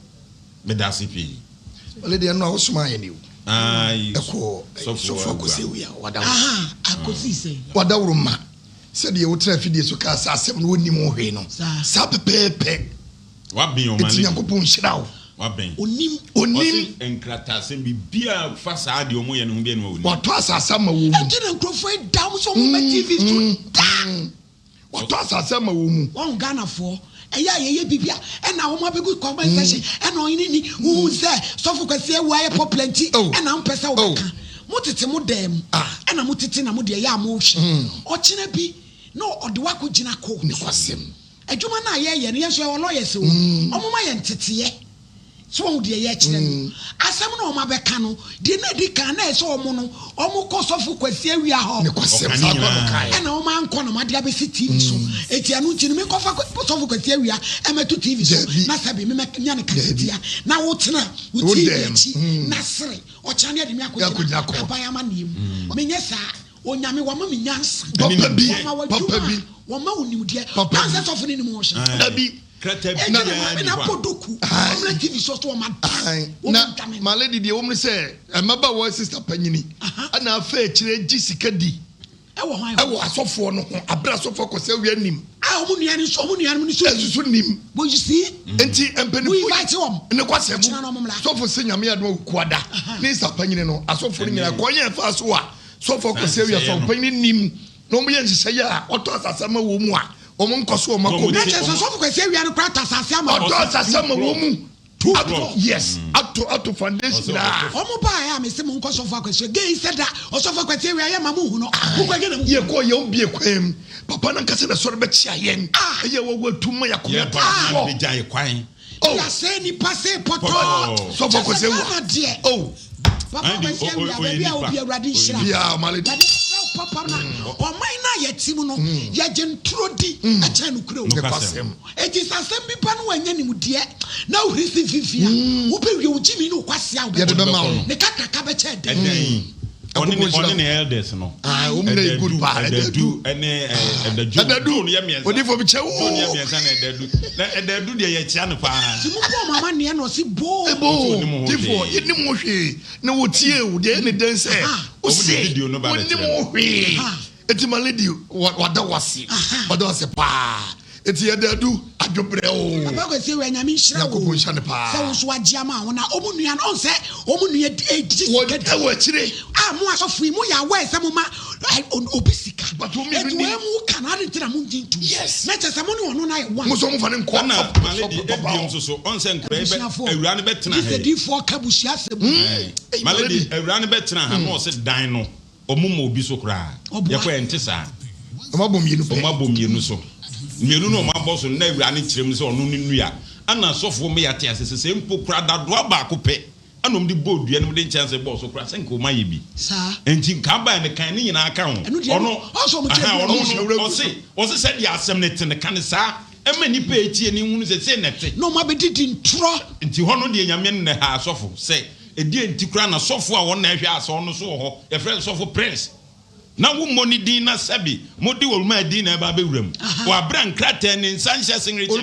S5: me da CP
S4: malady no awosoma ye ni o
S5: ai
S4: eko so fo se wi a wada
S1: akosi se
S4: wada wuruma se de wo tra fidie so ka sa asem no woni mo hwe no sa pepepe
S5: wa bin o malady
S4: Nyankopon hira wo
S5: wa bin
S4: onim
S5: enkrata se bi bia fa sa de o mo ye no bia no woni
S4: wato asasa ma wo mu
S1: ejina nkrofo down so mo TV so da
S4: wato asasa ma wo mu
S1: won Ghana fo eya ye bibia e na wo ma begu comment section e na oyini ni wo se sofo kwase wa ye pop plenty e na mpesa wo ka mutete mo dem e na mutete na mo de ya mo hwe o kina bi no odwa ko gina ko
S4: ni kwasem
S1: adwuma na ye ne yeso e lawyers o omoma ye ntete so wo de ye kire no asem na o ma beka no de na di kan na so omo no omo ko sofo kwase awia ho
S4: ni kwasem sa ba kai
S1: e na o ma nko no ma de abesi TV so eti anu nti no me kofa sofo kwase awia e meto TV so na sabi me nya ne kasetia na wo tena wo TV chi na sere o chane ade me akogina abaya ma nim me nya sa onyame wa ma me nyansa
S4: papa bi
S1: wa ma onimde pansa sofo ni mo hye
S4: dabi
S5: krata bi
S1: na podoku omla TV so to ma
S4: na malady de wo mre se emaba wo sister panyini ana afa kire gisika di
S1: e wo hwan
S4: e wo asofo no ho abra asofo ko se wi anim
S1: omu nuane ni so
S4: esusu nim
S1: bo you see
S4: enti empeni
S1: we invite him
S4: ne kwasem sofo se nyame adwo kuada ni sister panyini no asofo ni nyina ko yen fa so a sofo ko se wi asofo panyini nim no mo yen hye ya oto asasama wo mu a omo nkoso o mako
S1: na cheso sofo ko se wi an kwata asase ama
S4: oto asasama wo mu yes ato foundation na
S1: omo ba ya me se mo nkoso fo akwese gay seda o sofo ko se wi ya ma mu hu no ko kwa gena
S4: ye ko ye obi ekwem papa na nkase na soro be chia yen ye wo watuma ya ko
S5: ya be jai kwan
S1: ya se ni passe poto
S4: sofo ko se wo
S1: papa ba se wi abi a obi awrade hira
S4: ya malady
S1: papa na o mai na yetim no ye gentro di a cha no kure o etisasem bi pa no wanya nim de na o risi fifia wo pe wi o jimi no kwase a wo ne kakaka be cha de
S5: on the elders no
S4: o mna good pa
S5: ededu ene ededu no ye miensa
S4: odi fo bi che wo
S5: no ye miensa na ededu de ye chia no pa
S1: ti mu po mama ne no si bo
S4: ti fo yini mo hwe na wo tie wo de ne den se o se
S5: video no ba
S4: le mo hwe eti malady wada wase pa eti ye da du adwobre o
S1: papa ko se we nyame hira wo
S4: yakobon hya ne pa
S1: se wo so agiama wo na omunua no se omunua edi
S4: wo akire
S1: mo asofo mu ya we se mo ma obisika
S4: but wo me ni
S1: mu kanade tira mu gintu
S4: yes
S1: na chese mo ne ono na one
S4: mo so mo fa ne nko
S5: na maledi ebiom so on se nkra ebe awura ne betena ha
S1: di for kabusia se
S5: maledi awura ne betena ha no se dan no omumo obi so kra yakọ ente sa
S4: omabom
S5: yenu so mienu no omabo so na awura ne kirem se ono ninu ya ana sofo me yate asese se mpo kra dadoa ba ko pe anom di bodua no de chance bo so kra se nko maye bi
S1: sa
S5: enti nka ba ne kan ne nyina aka ho ono o se dia asem ne te ne kan sa ema ni pe etie ni hunu se nete
S1: no ma be didi ntro
S5: enti ho no de nyame ne ha sofo se edi enti kra na sofo a won na hwe aso no so ho ye friend sofo prince na wo moni din na sabi modi wo ma din na ba be wuram wa bran krata ne nsanhye singre che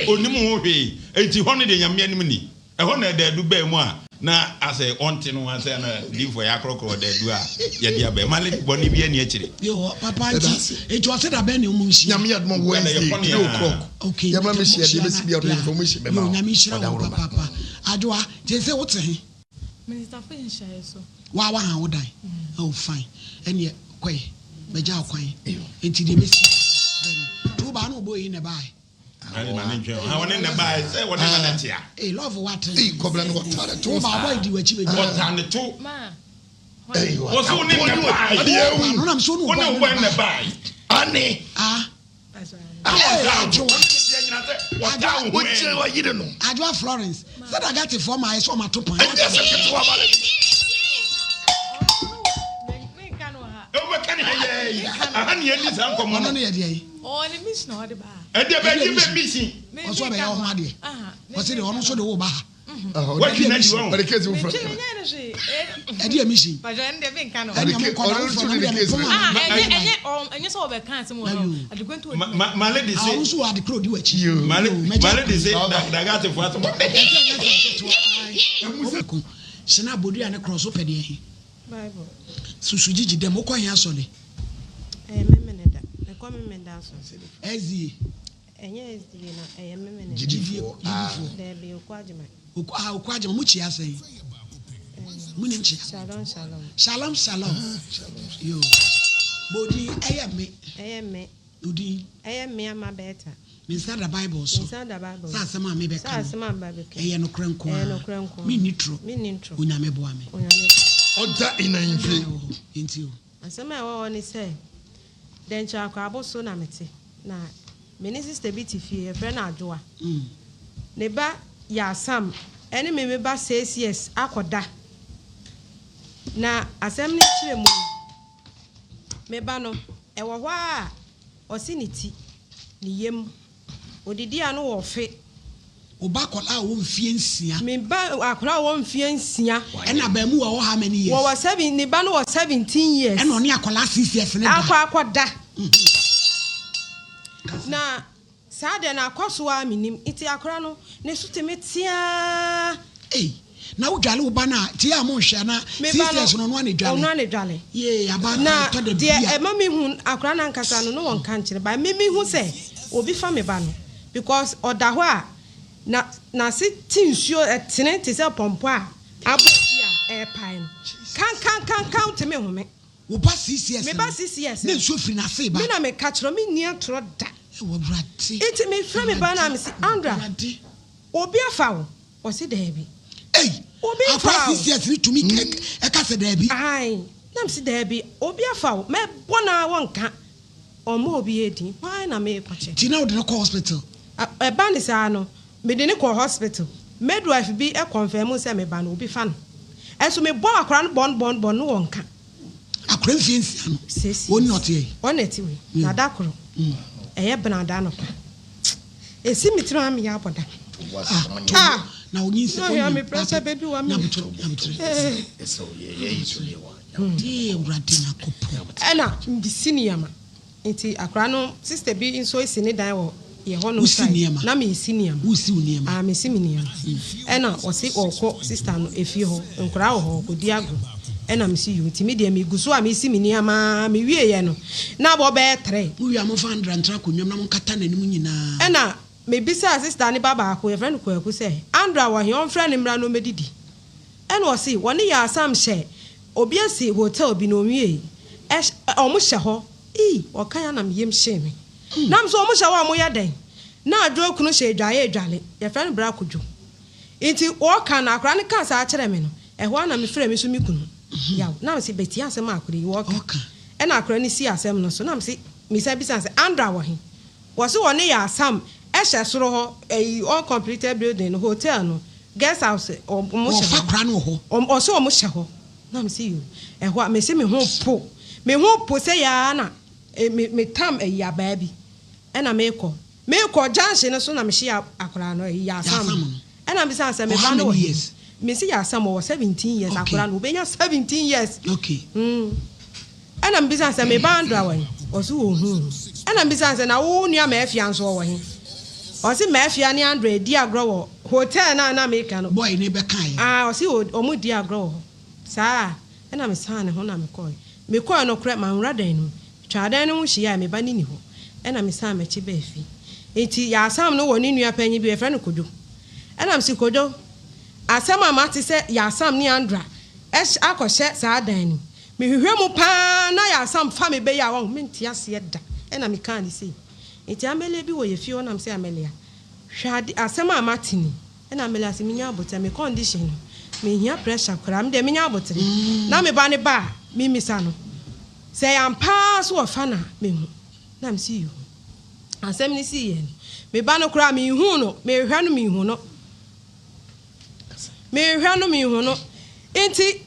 S5: onim ho hwe enti ho no de nyame anim ni e ho na da du ba mu a na ase onte no ase na di for ya krokro da du a ye dia ba male boni bia ni akire
S1: yo papa nti eti o se da be ne mu nsi
S4: nyame yadmo Wednesday 3:00
S1: okay
S4: ya ma me share de besi bia information be ma
S1: nyame hira wo papa ajoa je se wo te he
S2: minister for share so
S1: wa ha wo dai oh fine ene kwai beja kwan enti de besi tu ba no boy ne bai
S5: ani manage ha woni ne bai say woni na tia
S1: love what
S4: kobla no water
S1: tu ba boy di wachi beja
S5: water ne to
S2: ma
S5: wo so ni ne bai
S1: no na so no
S5: woni wo ne bai
S4: ani
S1: Ajoa Florence said I got it for my so my 2 point.
S5: Ahani edi san Nkommo
S1: no ye dey.
S2: Oh, ni mission o de ba.
S5: E de ba di be mission.
S1: O so be ho ade. O se de ono so de wo ba.
S5: What you need you.
S4: But the case will
S2: front.
S1: E dey mission.
S2: Ba jan de be kan o. Enye so be kan asem wo no. Ade kwentu.
S5: My lady say.
S1: I also had the crow di wachi.
S5: My lady say that got it for atom.
S1: Sina bodu ane cross open dey.
S2: Bible.
S1: Susujiji dem okwa hin asole.
S6: Memeneda. E kwa memenda so.
S1: Ezi.
S6: Enye ezi na memeneda.
S1: Jidifo.
S6: There be okwajima.
S1: Okwajima muchi asai. Muni nchi. Shalom. Yo. Bodi eyeme. Udi.
S6: Eyeme ama beta.
S1: Inside the Bible so. Sa sema me be kan. Eye no krenko. Me nitro. Unyame boame.
S4: Oda inanfi.
S1: Intio.
S6: Asema wo ni say. Den cha akwa aboso na mete. Na me sister biti fie friend Ajoa. Ne ba ya Sam. Ene me ba 6 years akoda. Na asem ni kire mu. Me ba no e wo hwa a osiniti ni yem. Odidi anu wo fe.
S1: Oba kola wo mfie nsia.
S6: Me ba akola wo mfie nsia.
S1: Ena ba mu wo how many years?
S6: Wo 7 ni ba no wo 17 years.
S1: Ena oni akola 6 years ne da.
S6: Akoda. Na saade na akoso a minim iti akora no ne sutemetia.
S1: Na wo dwale wo ba na ti a mo hwe na 6 years no no ane dwale.
S6: Ono ane dwale.
S1: Ye aba
S6: na
S1: to the
S6: de e ma mi hu akora na nkasa no won kan kire ba mi hu se obi fa me ba no because oda ho a na si tinsuo etene te se pompo a abosi a e pai no kan te me hu me
S1: wo ba 6 years
S6: me ba 6 years
S1: na nsuo firi na se ba
S6: me na me ka kiro me nia tro da
S1: e wo brati
S6: iti me fra me ba na me si Andra obi afa wo o si da bi obi afa
S1: 6 years ni to me e ka se da bi
S6: ai na me si da bi obi afa wo me bona won ka omo obi edin why na me kwache
S1: ti na wo de ko hospital
S6: e ba ni sa no me de ne ko hospital midwife bi e confirm say me ba no obi fa no eso me bo akora no bon no won ka
S1: akora mfie nsia no woni ote
S6: oneti we na dakoro eye benada no pa esi mitiro am ya boda
S1: na onyi nsia
S6: no ya me pressure baby wa me
S4: eso ye iso ye wa
S1: die urade na kopo
S6: ena mbisini yama enti akora no sister bi nso esi ne dan wo ye ho no sai na me esi niam
S1: usi uniam
S6: me esi niam ena o si okọ sister no efi ho nkura ho ko di agro and I'm see you timid me go so I miss me near ma me we no na bo be tre
S1: we are mo fan drantra konwam na mo kata nanim nyina
S6: e na me bisa sister ni baba ko e friend ko aku say Andra wa he on friend mra no medidi e na o say woni ya asam hye obi asi hotel bi no wie e o mo hye ho o kan ya na me yem hye me nam so o mo hye wa mo ya den na adwo kunu hye dwaye dwale ye friend bra kodwo enti o kan na akra ne kan sa akere me no e ho na me frɛ me so me kunu ya na me se beti asem akore yi wo kan e na akra ne si asem no so na me se me sa bisa se Andra wo he wo se woni ya asam e hye soro ho uncompleted building hotel no guest house o mo hye
S1: fa kra no ho
S6: o so o mo hye ho na me se you e ho me se me ho po se ya na me tam e ya ba bi e na me ko junction no so na me hye akra no ya asam e na me say me ba no me see ya some over 17 years akora no benya 17 years
S1: okay
S6: ana mbisa say me ba Andra wan oso wo hu ana mbisa say na wo nua ma afia nso wo he o se ma afia ni Andra di agro wo hotel na me ka no
S1: boy ne be kan
S6: o se o mu di agro wo sa ana me sa ne ho na me koy no kra ma nwra dan no twa dan no hia me ba ni ho ana me sa ma chi ba afi enti ya sam no wo ni nua panyi bi e fra no kodo ana me si kodo asema mati se ya sam ni Andra akɔhye saa dan ni me hwehwɛ mu pa na ya sam fa me be ya wo me ntia se da e na me kan ni sei enti amele bi wo ye fi wonam se amele hwade asema mati ni e na amele ase me nya abota me condition me hia pressure kora me de me nya abotere na me ba ne ba me misa no se ya mpa so ofa na me hu na me see you asem ni see ye me ba no kora me hu no me hwɛ no me hu no me hwa no me hu no enti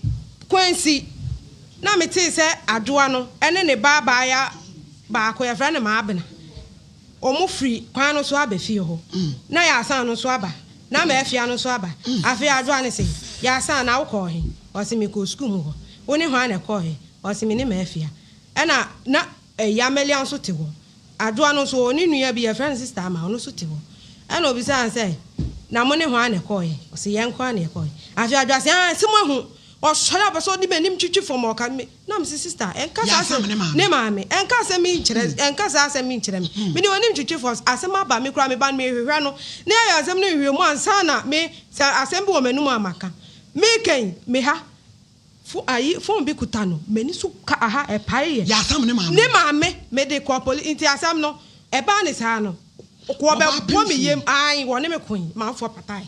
S6: kwansi na me te se adoa no ene ne baba ya ba ko ya fra ne ma abena o mu free kwan no so abefie ho na ya asan no so aba na ma afia no so aba afia adoa ne se ya asan na wo ko he o se me ko school mu ho woni hwa na ko he o se me ne ma afia ena na ya melia so te ho adoa no so oni nua bi ya friend sister ma no so te ho ena obi say say na mo ne ho an ekoye o se yen kwa na ekoye afi adwase se mo hu o sora ba so di benim twitwi fom o ka me na me sister enka sa se ne ma me enka se mi nkire enka sa se mi nkire me me ni onim twitwi fom asem aba me kura me ba me hwehwe no ne ya asem no hwehwe mu ansa na me asem bi wo manum amaka me ken me ha fu ayi fom bi kuta no mani so ka aha e pae
S1: ya asem ne
S6: ma me de ko poli inti asem no e ba ne sa no ko be bo me yem ai wo ne me kun ma fo patai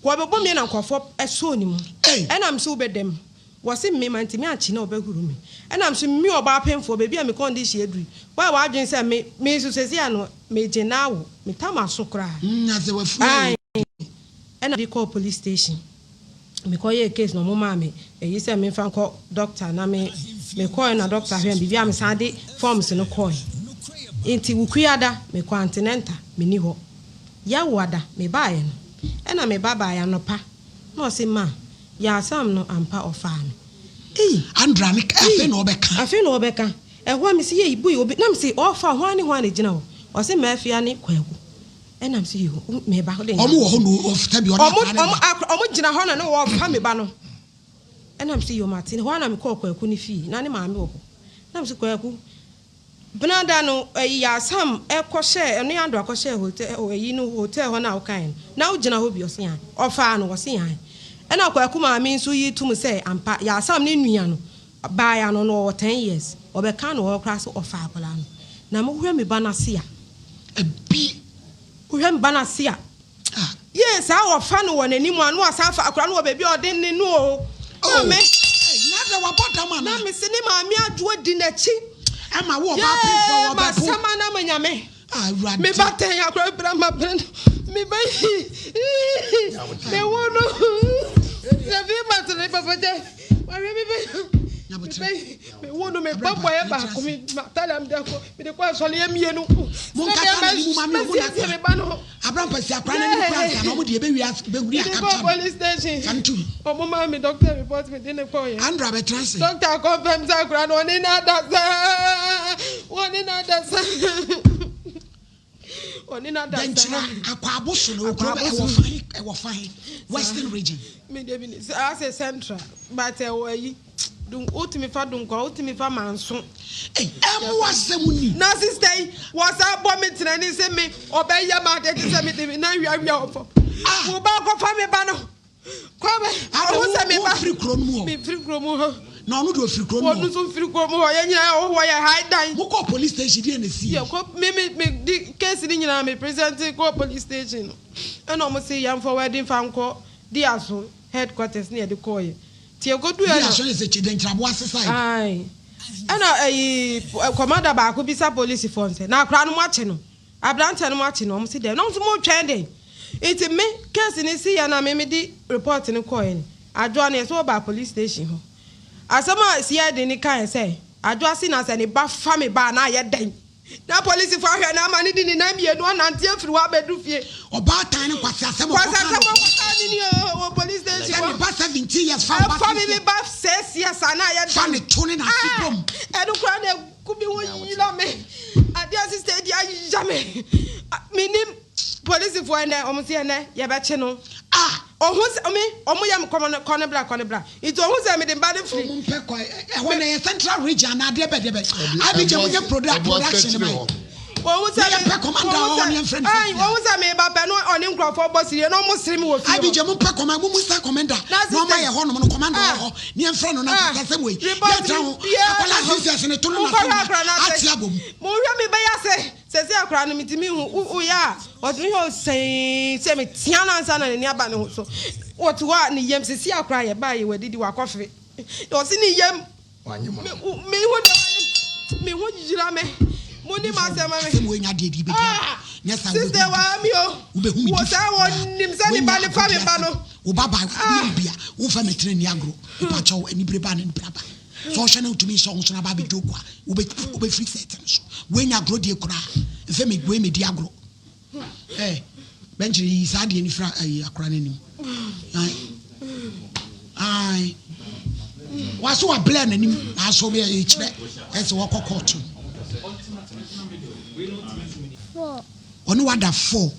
S6: ko be bo me na nkofo eso ni mu enam so be dem wo se me manti me achi na obahuru me enam so me oba penfo be bia me condition eduri why wa adwen se me so sesi ano me gina wo me tama so kra
S1: na ze wafu
S6: enam be call police station me call ye case no mo ma me eyi se me fa call doctor na me call na doctor hwe bia me sande forms no call inti wukuada me continental me ni ho ya wada me baaye no ena me baba ya no pa no se ma ya sam no ampa ofa me
S1: Andra ne afi no obeka e ho me se ye ibu yi obi na me se ofa ho ani gina ho o se ma afia ne kwaku ena me se yo me ba ho de omo wo ho no ofta bi
S6: omo gina ho na no wo fa me ba no ena me se yo Martin ho na me kwaku ni fi na ne ma me wo na me se kwaku Benada no ya sam ekose eno ya ndo akose hotel eyi no hotel ho na okan na ugina ho bi osia ofa no osia e na kwaku ma mi nso yi tum se ampa ya sam ne nua no ba ya no 10 years obeka no ho kra so ofa akola no na mo hwe me ba na sia
S1: bi
S6: hwe me ba na sia yes a ofa no won ani mu anu asafa akola no bebi odin ni no o me
S1: na da wa boda ma
S6: na me se ni ma mi adwo di na chi
S1: ama wo ba pin for
S6: ba sama na manyame me baten akro bra ma brand me ba me wono se vi matne papa je wa me me wono me babo ya ba ko me matala me ko me de kwa so le mienu
S1: mon ka ta ni mu ma me wono
S6: me ba no
S1: abram pasi akra na ni kwa na mo de be wuri aka
S6: police station
S1: kantu
S6: o mo ma me doctor report me dey ko ye
S1: Andra be transit
S6: doctor confirm sa akra no ni na da oni na da
S1: denchira akwa aboso no e wo fine western region
S6: me dey be as a central but e wo yi Ultimate fa don't go, ultimate fa manson.
S1: Hey, was the money.
S6: Nancy stay was a bombing and he said me, obey your mother, and now you are your for. Ah, Baba family banner. Come, I was a free chromo. No, no, do free chromo. No, free chromo. Oh, why I hide dying. Who call police station didn't see? Me case in your army, presenting call police station. And almost say young for wedding fan call, dear so, headquarters near the coy. Tia go do it. Aye. And a commander back could be some police force. Now, crown watching. I blunt and watching. I'm sitting there. No more trending. It's a me case in the sea and I made the report in a coin. I draw near so about police station. As some see I didn't kind say. I draw seen as any buff family bar now yet day. Now police for her now money didn't name you one until through our bedroom.
S1: Or bad time was some
S6: police station.
S1: About 17 years
S6: family buff says yes, and I had
S1: family tuning us.
S6: I don't cry could be one you know me. I just stayed here, meaning police for and almost here, Yabachino. Ah, or who's me, or my corner black. It's almost I made a bad free.
S1: When a central region, I did I became production.
S6: What was I commander on your friend? What was I made about on him for bossy and almost him with I became a commander. No, my hormone commander near friend on the same way. Moria by us says I crown me to me. Oh, yeah. What we all say, me Tiana and Sana and Yabano. So what to what in the YMCC I cry by where did you walk off it? You're seeing yam. Me what you me. Money master, my sister, was I want him sending by the family panel? Ubaba, Ufametrin Yagro, Pacho, and Ibriban and Braba. So channel to me songs on a baby Jokwa, Ube free settings. When you grow dear cry, Femi Gwemi Diagro. Eh, Benji is adding a craning. Aye. Was so a blend and I saw me each day as a walk of culture. Ono wada 4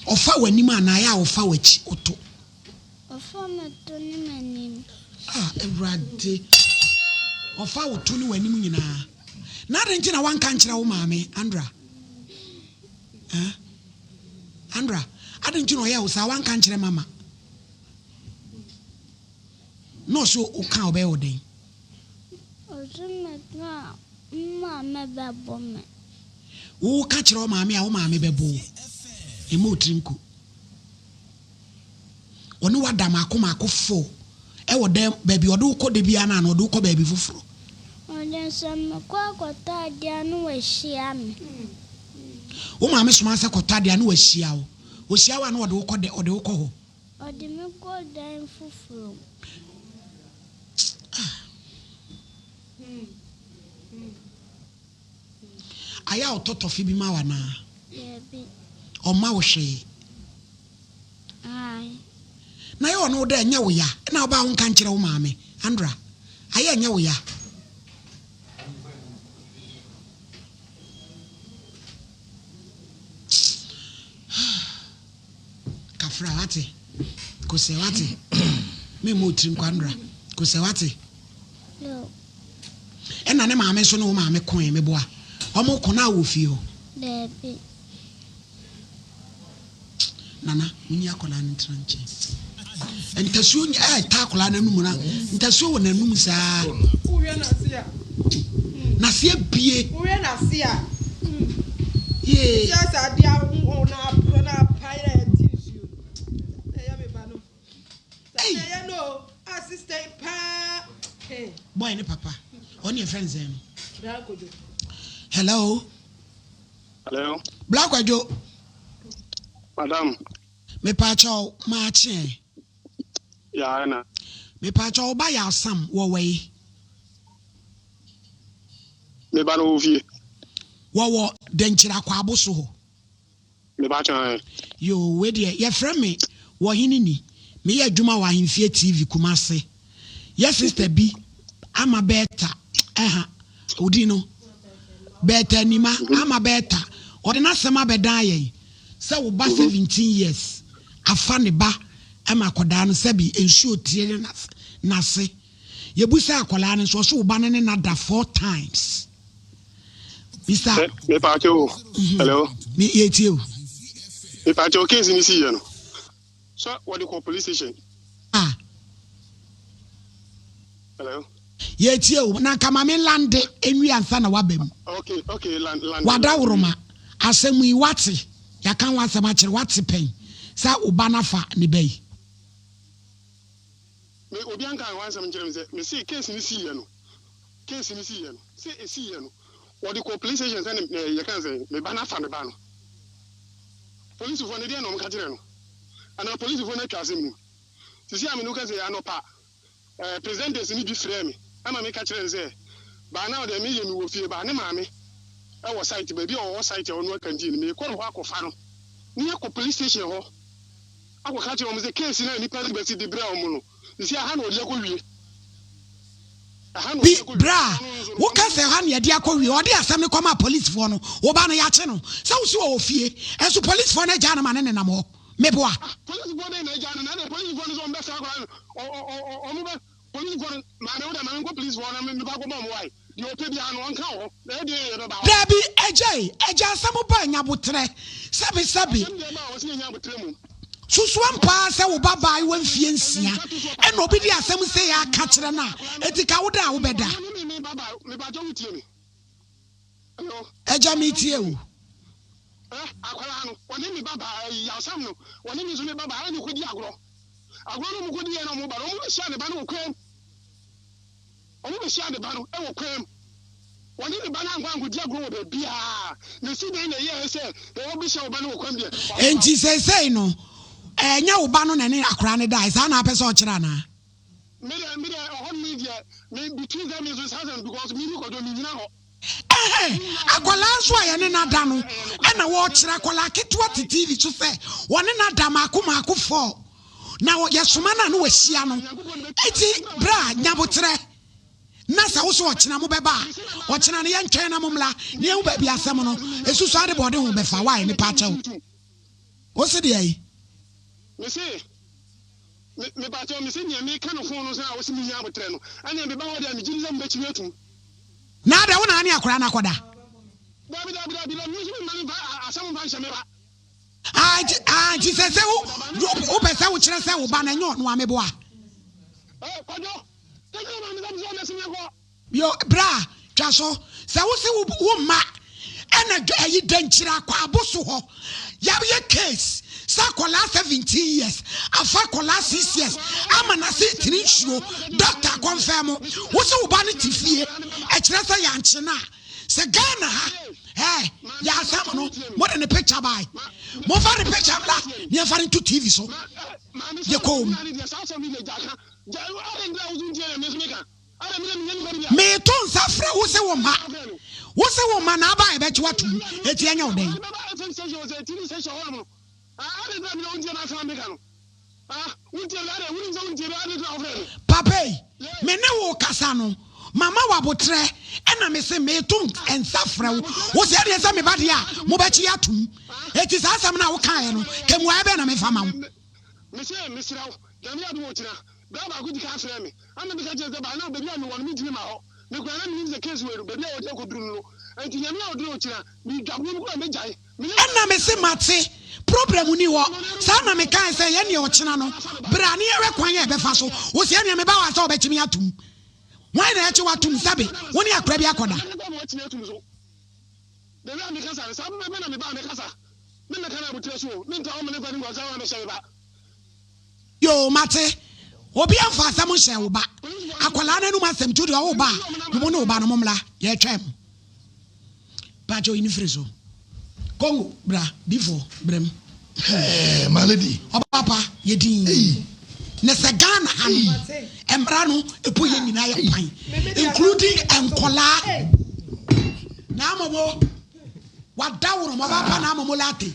S6: ofa wani ma na ya ofa wachi oto
S7: ofa meto ni manim
S1: ewrade ofa oto ni wani mu nyina na renji na wanka nkyira wo maame Andra adenji no ya wo sa wanka nkyira mama no so o kan obe oden
S7: ozo meto mama babo me
S1: wo ka kire o maame a wo maame bebo e mo trinko onu wada mako fo e wo dem baby odo ko de bia na odo ko baby fufuro
S7: onye sem ko akota dia no wahia me
S1: wo maame soma sa kota dia no wahia wo hia wa na odo ko de odo ko ho
S7: odi me ko dan fufuro
S1: aya ototofi bi ma wa na
S7: yebi
S1: o ma wo hwe
S7: ai
S1: na ye ono da nya wo ya na oba ho kan kire wo maame Andra aya nya wo ya kafra wate ko se wate me mo trim kwandra ko se wate
S7: yo
S1: ena ne maame so no wo maame kon me boa omo kona wo fi ho
S7: debi
S1: nana mini akola ntranche entasuo ta akola nanum na entasuo wo nanum saa
S6: uwe
S1: na sia bie
S6: uwe na sia
S1: ye
S6: just adia na pirate tissue eya me ba no eya no assistant pa
S1: boy ni papa on your friends them
S8: Hello.
S1: Black Wajo.
S8: Madam.
S1: Me pacho machi.
S8: Ya na.
S1: Me pacho ba ya sam wo we.
S8: Me ba no vie.
S1: Wo denchira kwa aboso ho.
S8: Me pacho.
S1: Yo we de ye frame me wo hinini. Me ya adwuma wa Ahenfie TV Kumase. Yes sister B ama beta. Odino. Beta nima ama beta odina sema bedan ye se wo ba 17 years afa ne ba ama koda no se bi ensuo tie na se Yebusa akola ne so wo ba ne nada 4 times. Mr.
S8: Me pacho. Hello.
S1: Me yetio.
S8: Me pacho case ni si no. So what the call police station? Hello.
S1: Yetio na kama me land enwi ansa na wabem.
S8: Okay, land.
S1: Wada woroma. Asemu yi wate. Ya kan wasem a kire wate pen. Sa uba na fa ne bai.
S8: Me obi anka wansam kire me say me see case ni si no. Case ni si no. Say e si no. What the call police station say you can say me ba na fa me ba no. Police for ne dey no mka kire no. Ana police for na twase mu. Sisi am no ka say anopa. Presidents ni bi frɛ me. Ama me ka kire say ba na o de me ye mi wo fie ba ne maame. I was site baby or site on work canteen. Me call work of Fano. Near police station. I will catch you on the case in any public but the brown. You see, I had no Yaku.
S1: Bra, what can say, honey, a diaco, or dear Sammy Coma police for no, Obana Yachano, so fear, as to police for a gentleman and a more. Meboa.
S8: Police for a police for on the or police for my own police for them in the back of my wife. Debbie Eja
S1: Samuba Yabutre Sabi Suswan pass our baba when fiancia and nobody has some say I catch her now. Etika would I better. Eja meet you. One name Baba Yasano, one name is Baba and you could Yagro. I want to go to the mobile, only share the banner cream. Only share the banner cream. One in the banana would grow the beer. The city in the year said, the official banner will come here. And she says, say no. And you bannon and a crown dies, and a person chana. Media, between them is his husband because me look at me now. I call last way and another dano, and I watch Rakolaki to what the TV to say. One another Makumaku for. Now, yes, man, I know a Siano. It's bra, Nabotre. Nasa also watching a mobeba, watching a young China mumla, new baby a semono, a suicide body will be for why in the pacho. What's the day? Missy, me pacho, Missy, me kind of phones I was in the Yamatren, and then the bow and Jim Betchmetum. Now there won't any Akrana Koda. I just said, oh, Pesa, which I said, Banano, no Ameboa. Yo, bra, Jaso, Sawusi Wuma, and a denchira Kwabusuho. Yabia case, Sakola 17 years, Afakola 6 years, Amanasi Trinshu, Doctor Confirmo, what's a vanity fear, a Tressa Yanchina, Sagana, hey, Yasamano, more than a picture by. More than a picture black, near finding 2 TV so. You come. Me ton safra wo se wo ma na ba e be chi watu eti anya o den papa me ne wo kasa no mama wa botre e na me se me ton en safra wo se de se me ba de a mo ba chi atum eti sa asam na wo kan no ke mo ebe na me fama me se me sirawo da me adu wo tira Baba could cast me. I'm not because the banana baby and one meeting out. The grand means the case where baby or go through. And you know, we got one Majai. And I'm a semati. Problem when you walk. Some me can't say any or Chinano. Brani require Befaso. Was any about I saw bet me at him. Why not you want to Sabi? When you are Crabia Corner. The land because I some men about the casa. Men can tell you. Men tell me if was on the server. Yo, Mate. Obi amfa asam hye wo ba akwala na nu masem tu de wo ba mo no ba no momla ye twem ba jo inifreso Congo bra before brem
S4: my lady
S1: papa ye din ne se Ghana han emra no epo ye nyina ye pan including enkola na momo wadawro mo papa na momo late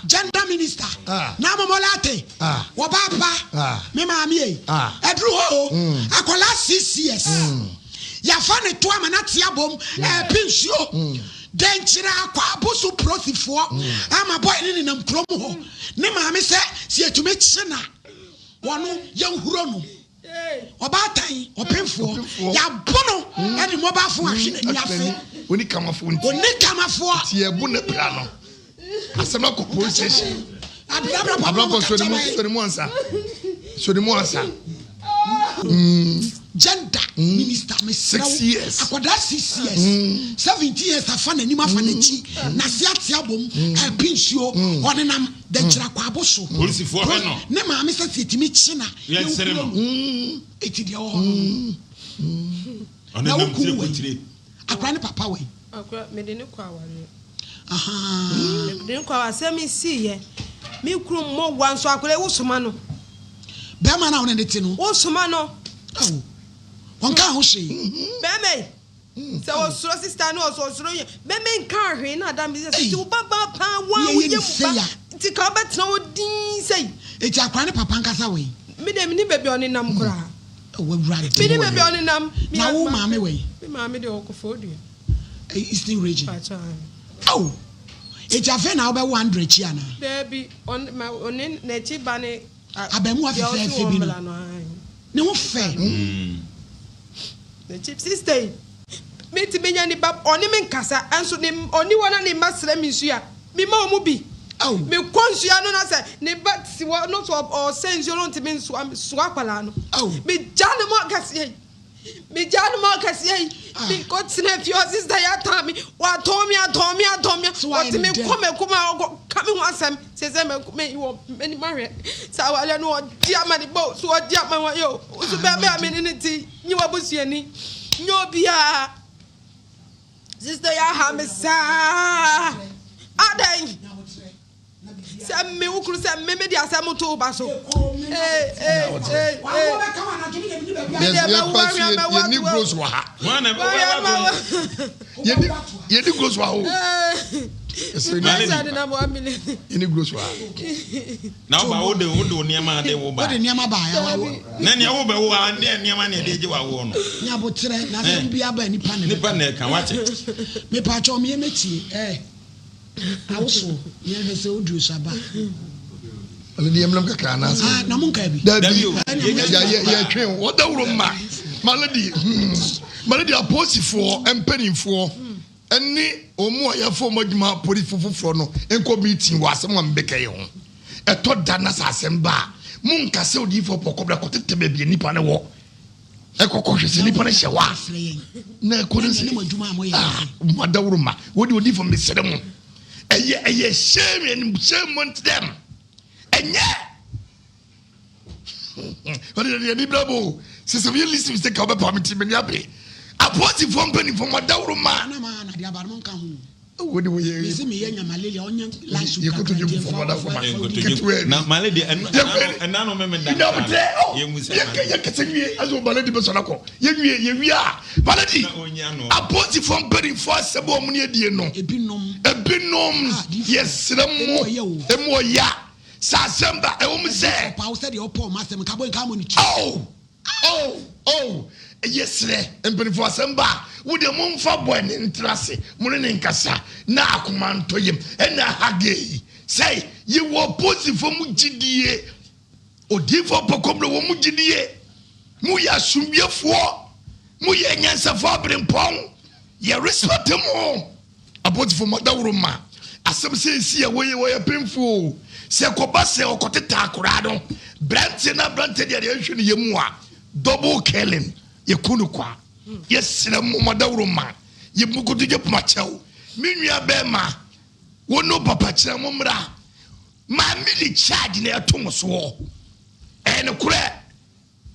S1: gender minister na momo late wo papa me maami e edru ho akola 6 years ya fa ne to amana tia bom pensuo denchira akwa abosu prosifo ama boy ni nam krom ho ne maami se etumi china wono ye nhuro no Obatan, Openfo, Yabono, and the mobile phone, when he come off, when they come off for Tiabuna Plano. As a local police station, I'm not so the monster. So the monster. Gender minister, 6 years. Akwada 6 years. 70 years afana ni mafanechi. Na siati abom pinchio onenam de jira kwa aboso.
S5: Police for no.
S1: Ne ma me say timi china.
S5: Yes sir.
S1: Eti de o.
S5: Onenam tire kutire.
S1: Akwa ne papa we.
S6: Akwa me de ne kwa wale.
S1: Aha.
S6: Me de ne kwa wa se me si ye. Me kuru mo wanso akwa wo soma no.
S1: Be ma na won ne ti no.
S6: Wo soma no.
S1: Oh. One can't see.
S6: Baby, so sister no so ye. Baby can't hear na that business. You baba pa one we say. Ti ka bet no din say.
S1: It's a cranny papa nkasa we.
S6: Me dem ni baby on nam kra.
S1: Oh, we right.
S6: Me dem baby on nam.
S1: Na wo mama we.
S6: Me mama de okofo du.
S1: Eastern region. Oh. It's a fe na obe 100 chia na.
S6: Baby on my on na chi ba ne.
S1: Abemu afefe bi no. Ne wo fe.
S6: The chief sister. Me ti menya ni bab oni me nkasa anso ni oni wona ni masra mi nsuya. Me ma omu bi.
S1: Oh.
S6: Me konsuya no na say ne bat si wo no to or sense you don't me nsu akwala no.
S1: Oh.
S6: Me jane mo kase. Me jane mo kase. Me ko tsena fi o sister ya ta mi. Wa to mi. What me come come ho asem. Se me wo me marry. Sa wale no dia ma ni bo so dia ma wa yo. So be me ni ti. Ni wa busuani. Nyobia. Sister ya ha me sa. Adan. Say me ukru say me di asem to ba so.
S4: Ye gross wa ha. Ye di gross wa ho. Any gross wa.
S5: Now ba wo de niam de wo ba.
S1: Wo de niam ba ya wo.
S5: Na ne wo be wo an de niam na de je wa wo no.
S1: Nya botre na se bia ba nipa ne.
S5: Nipa na ka wache.
S1: Me pa cho me metie Awoso, ye hese odu saba.
S4: Ale di emlam kakra na so.
S1: Na munka bi.
S4: Dabi ye twen wo da wuro ma. Maladi aposifo empanimfo. Eni omu ayafo modwuma polifofofo no enko meeting wa asem wa mbekaye ho. Eto dana sa asem ba. Munka se odifo pokobra kotete ba bi nipa ne wo. Ekoko hwese nipa ne hyewa. Na ko ne se
S1: modwuma amoye.
S4: Mo da wuro ma. Wodi odifo mesere mo. Eye shame to them. And yeah. What did you bravo? Since we listen to the cover permit me yabe. A positive company from my down man.
S1: The abarmon come.
S4: What do we
S1: see me and Malaria onion last
S4: you go to you for
S5: now my lady and none of them as well Baladi Basonako. You are Baladi. A positive company for Sabo Munia Dino. A binom. Yes, more ya. Sasamba, I almost say. I said your poor master Cabo come. Oh. Yes, sir. And before Samba, would the moon for boy in Tracy, Munin Cassa, now command to him, and a haggy. Say, you were posing for Mujidie, or Divo Pocobro Mujidie, Muya Sumbia for Muya Yansa Fabrin Pong, ye respect them all. A body for Madaruma, as some say, see a way away a painful. Say, Cobase or Coteta Corado, Branton, Branton, the Yemua, double killing. Ye kunukwa yes na momadawroma ye mukudu je pumachao menua bema wono papa kire momra ma mili charge na atomoso en kure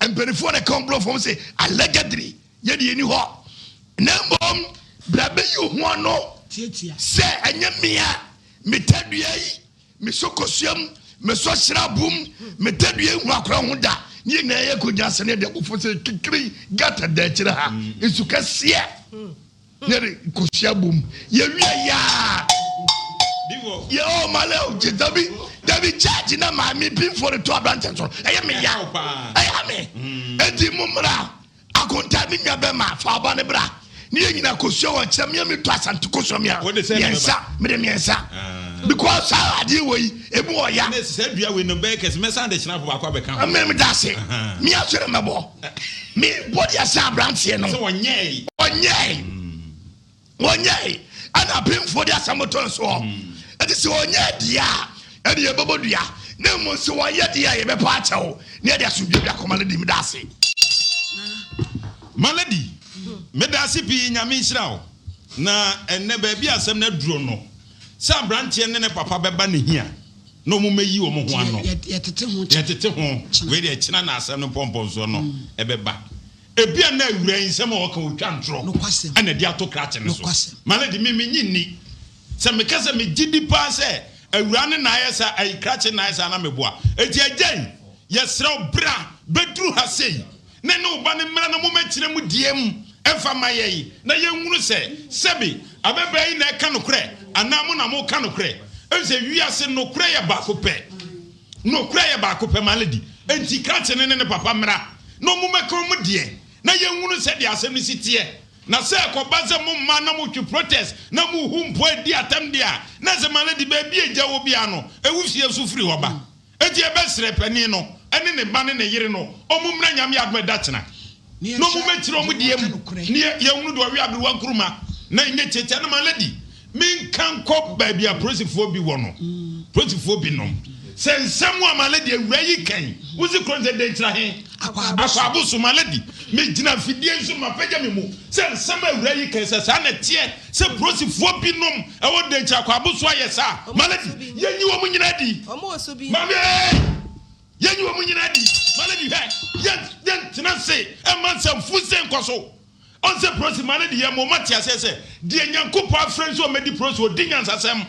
S5: emperifo na come from say allegedly ye de ni ho na mbom brabe yu ho no
S1: tietia
S4: se anya mia metadua yi mesokosuam mesohyirabum metadua hu akora ho da ni na ye ko jasane de ko se kikiri gata da kire ha isuka sie ne ko siabum ye wi ya divo ye o male o dabi charge na ma mi pin for to advantage so eye me ya eye me edi mumra akonta bi nya be ma fa ba ne bra ni nyina ko sio wa chem ye mi to asante ko so mi a yensa me de yensa because I deal with a boy. Ya
S5: said we are with no bakers. Messan the snap of Aquabeca.
S4: I remember that say. Me, I should remember. Me, what you say, Brancy? No one yay. One yay. And I've been for the Samoton swarm. And it's 1 year, dear. And the Bobo, dear. No more so 1 year, dear. You may part out. Near the Subia commanded him, Darcy.
S5: Malady. Medasi pi nyame nhyira na enne ba bia asem na duro no sa branche ne papa beba ne hia no mo meyi wo mo ho ano yetete ho we de kina na asem no pompon so no ebeba ebia na awura nsem o ka otwa ntro ana di ato krache ne so malady me nyinni se me kasa me gidi pa se awura ne na ayesa ai krache na ayesa na meboa eti agen yesrew bra bedru ha sei ne no ba ne mra na mo makire mu diem efa maye na yenwunu se sebi abeba yi na ka nokre anamu na mo ka nokre ense wiase nokre ya ba ko pe malady enti krache ne papa mra no mo meka mu die na yenwunu se de asem ni sitie na se ko baze mo ma na mo twi protest na mo hu mpo adi atam dia na se malady ba bi eja wo bia no ewufie so firi ho ba enti e besre pani no ene ne ba ne yire no omumra nyame adme datena no moment ro mu diem ne ye hunu do wi abewa nkruma na nye cheche na malady min kan kop ba bia prosifo bi wo no prosifo bi no sensem wa malady awura yi kan wuzi kronze de ntra he akwa abusu malady me gina fidie nso mapagya me mu sensem awura yi kan se sa na tie se prosifo bi nom e wo de ntra akwa abusu ayesa malady yenyi wo mu nyina di omo oso bi mame yenyi wo mu nyina di malady he yen tina say e man sam fusen koso on se prosi malady ye mo matia se de nyankopa friends o medi prosi o dinyan sasem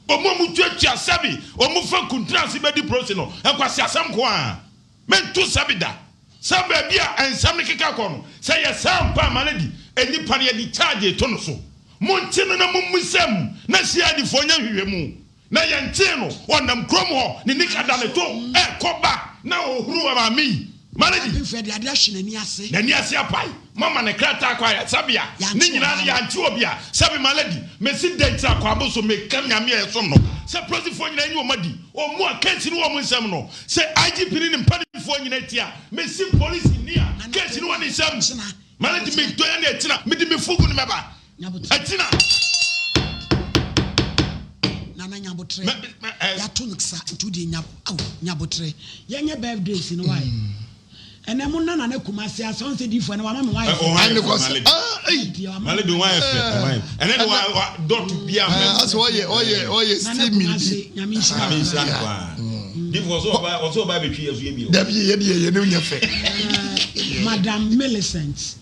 S5: o mo mu tuatua sabi o mu fa kuntrasi medi prosi no e kwasi asem ko a men tu sabida sabe bia ensam ne keka ko no say ye sam pa malady eni pa ne di charge to no so mo ntino na mo musam na sia di fonya hwehwe mu na yente no onam krom ho ne nikada ne to e koba na ohuru wa mami malady
S1: fed ade ahwe nani ase
S5: nani ase apai mama ne krata kwa sabia ni nyina ne yanti obia sabi malady mesi date akwa aboso me kam nyame yesom no se prosifo nyina nyi omadi o mu akenti no wo nsem no se IGP ni mpadifo nyina tia mesi police nia kenti no woni nsem malady me to ya na etina me di me fugu ni meba etina
S1: na nyabotre ya to nxa ntudi nyabotre yenye birthdays no why ene mo na na kumasi aso nse difo na wa ma me why
S5: malady why ene no wa dot bia me
S4: as oye steam
S5: nyamisha kwa difo so ba betwi yesu ye bi
S4: da bi ye ne nya fe
S1: Madam Millicent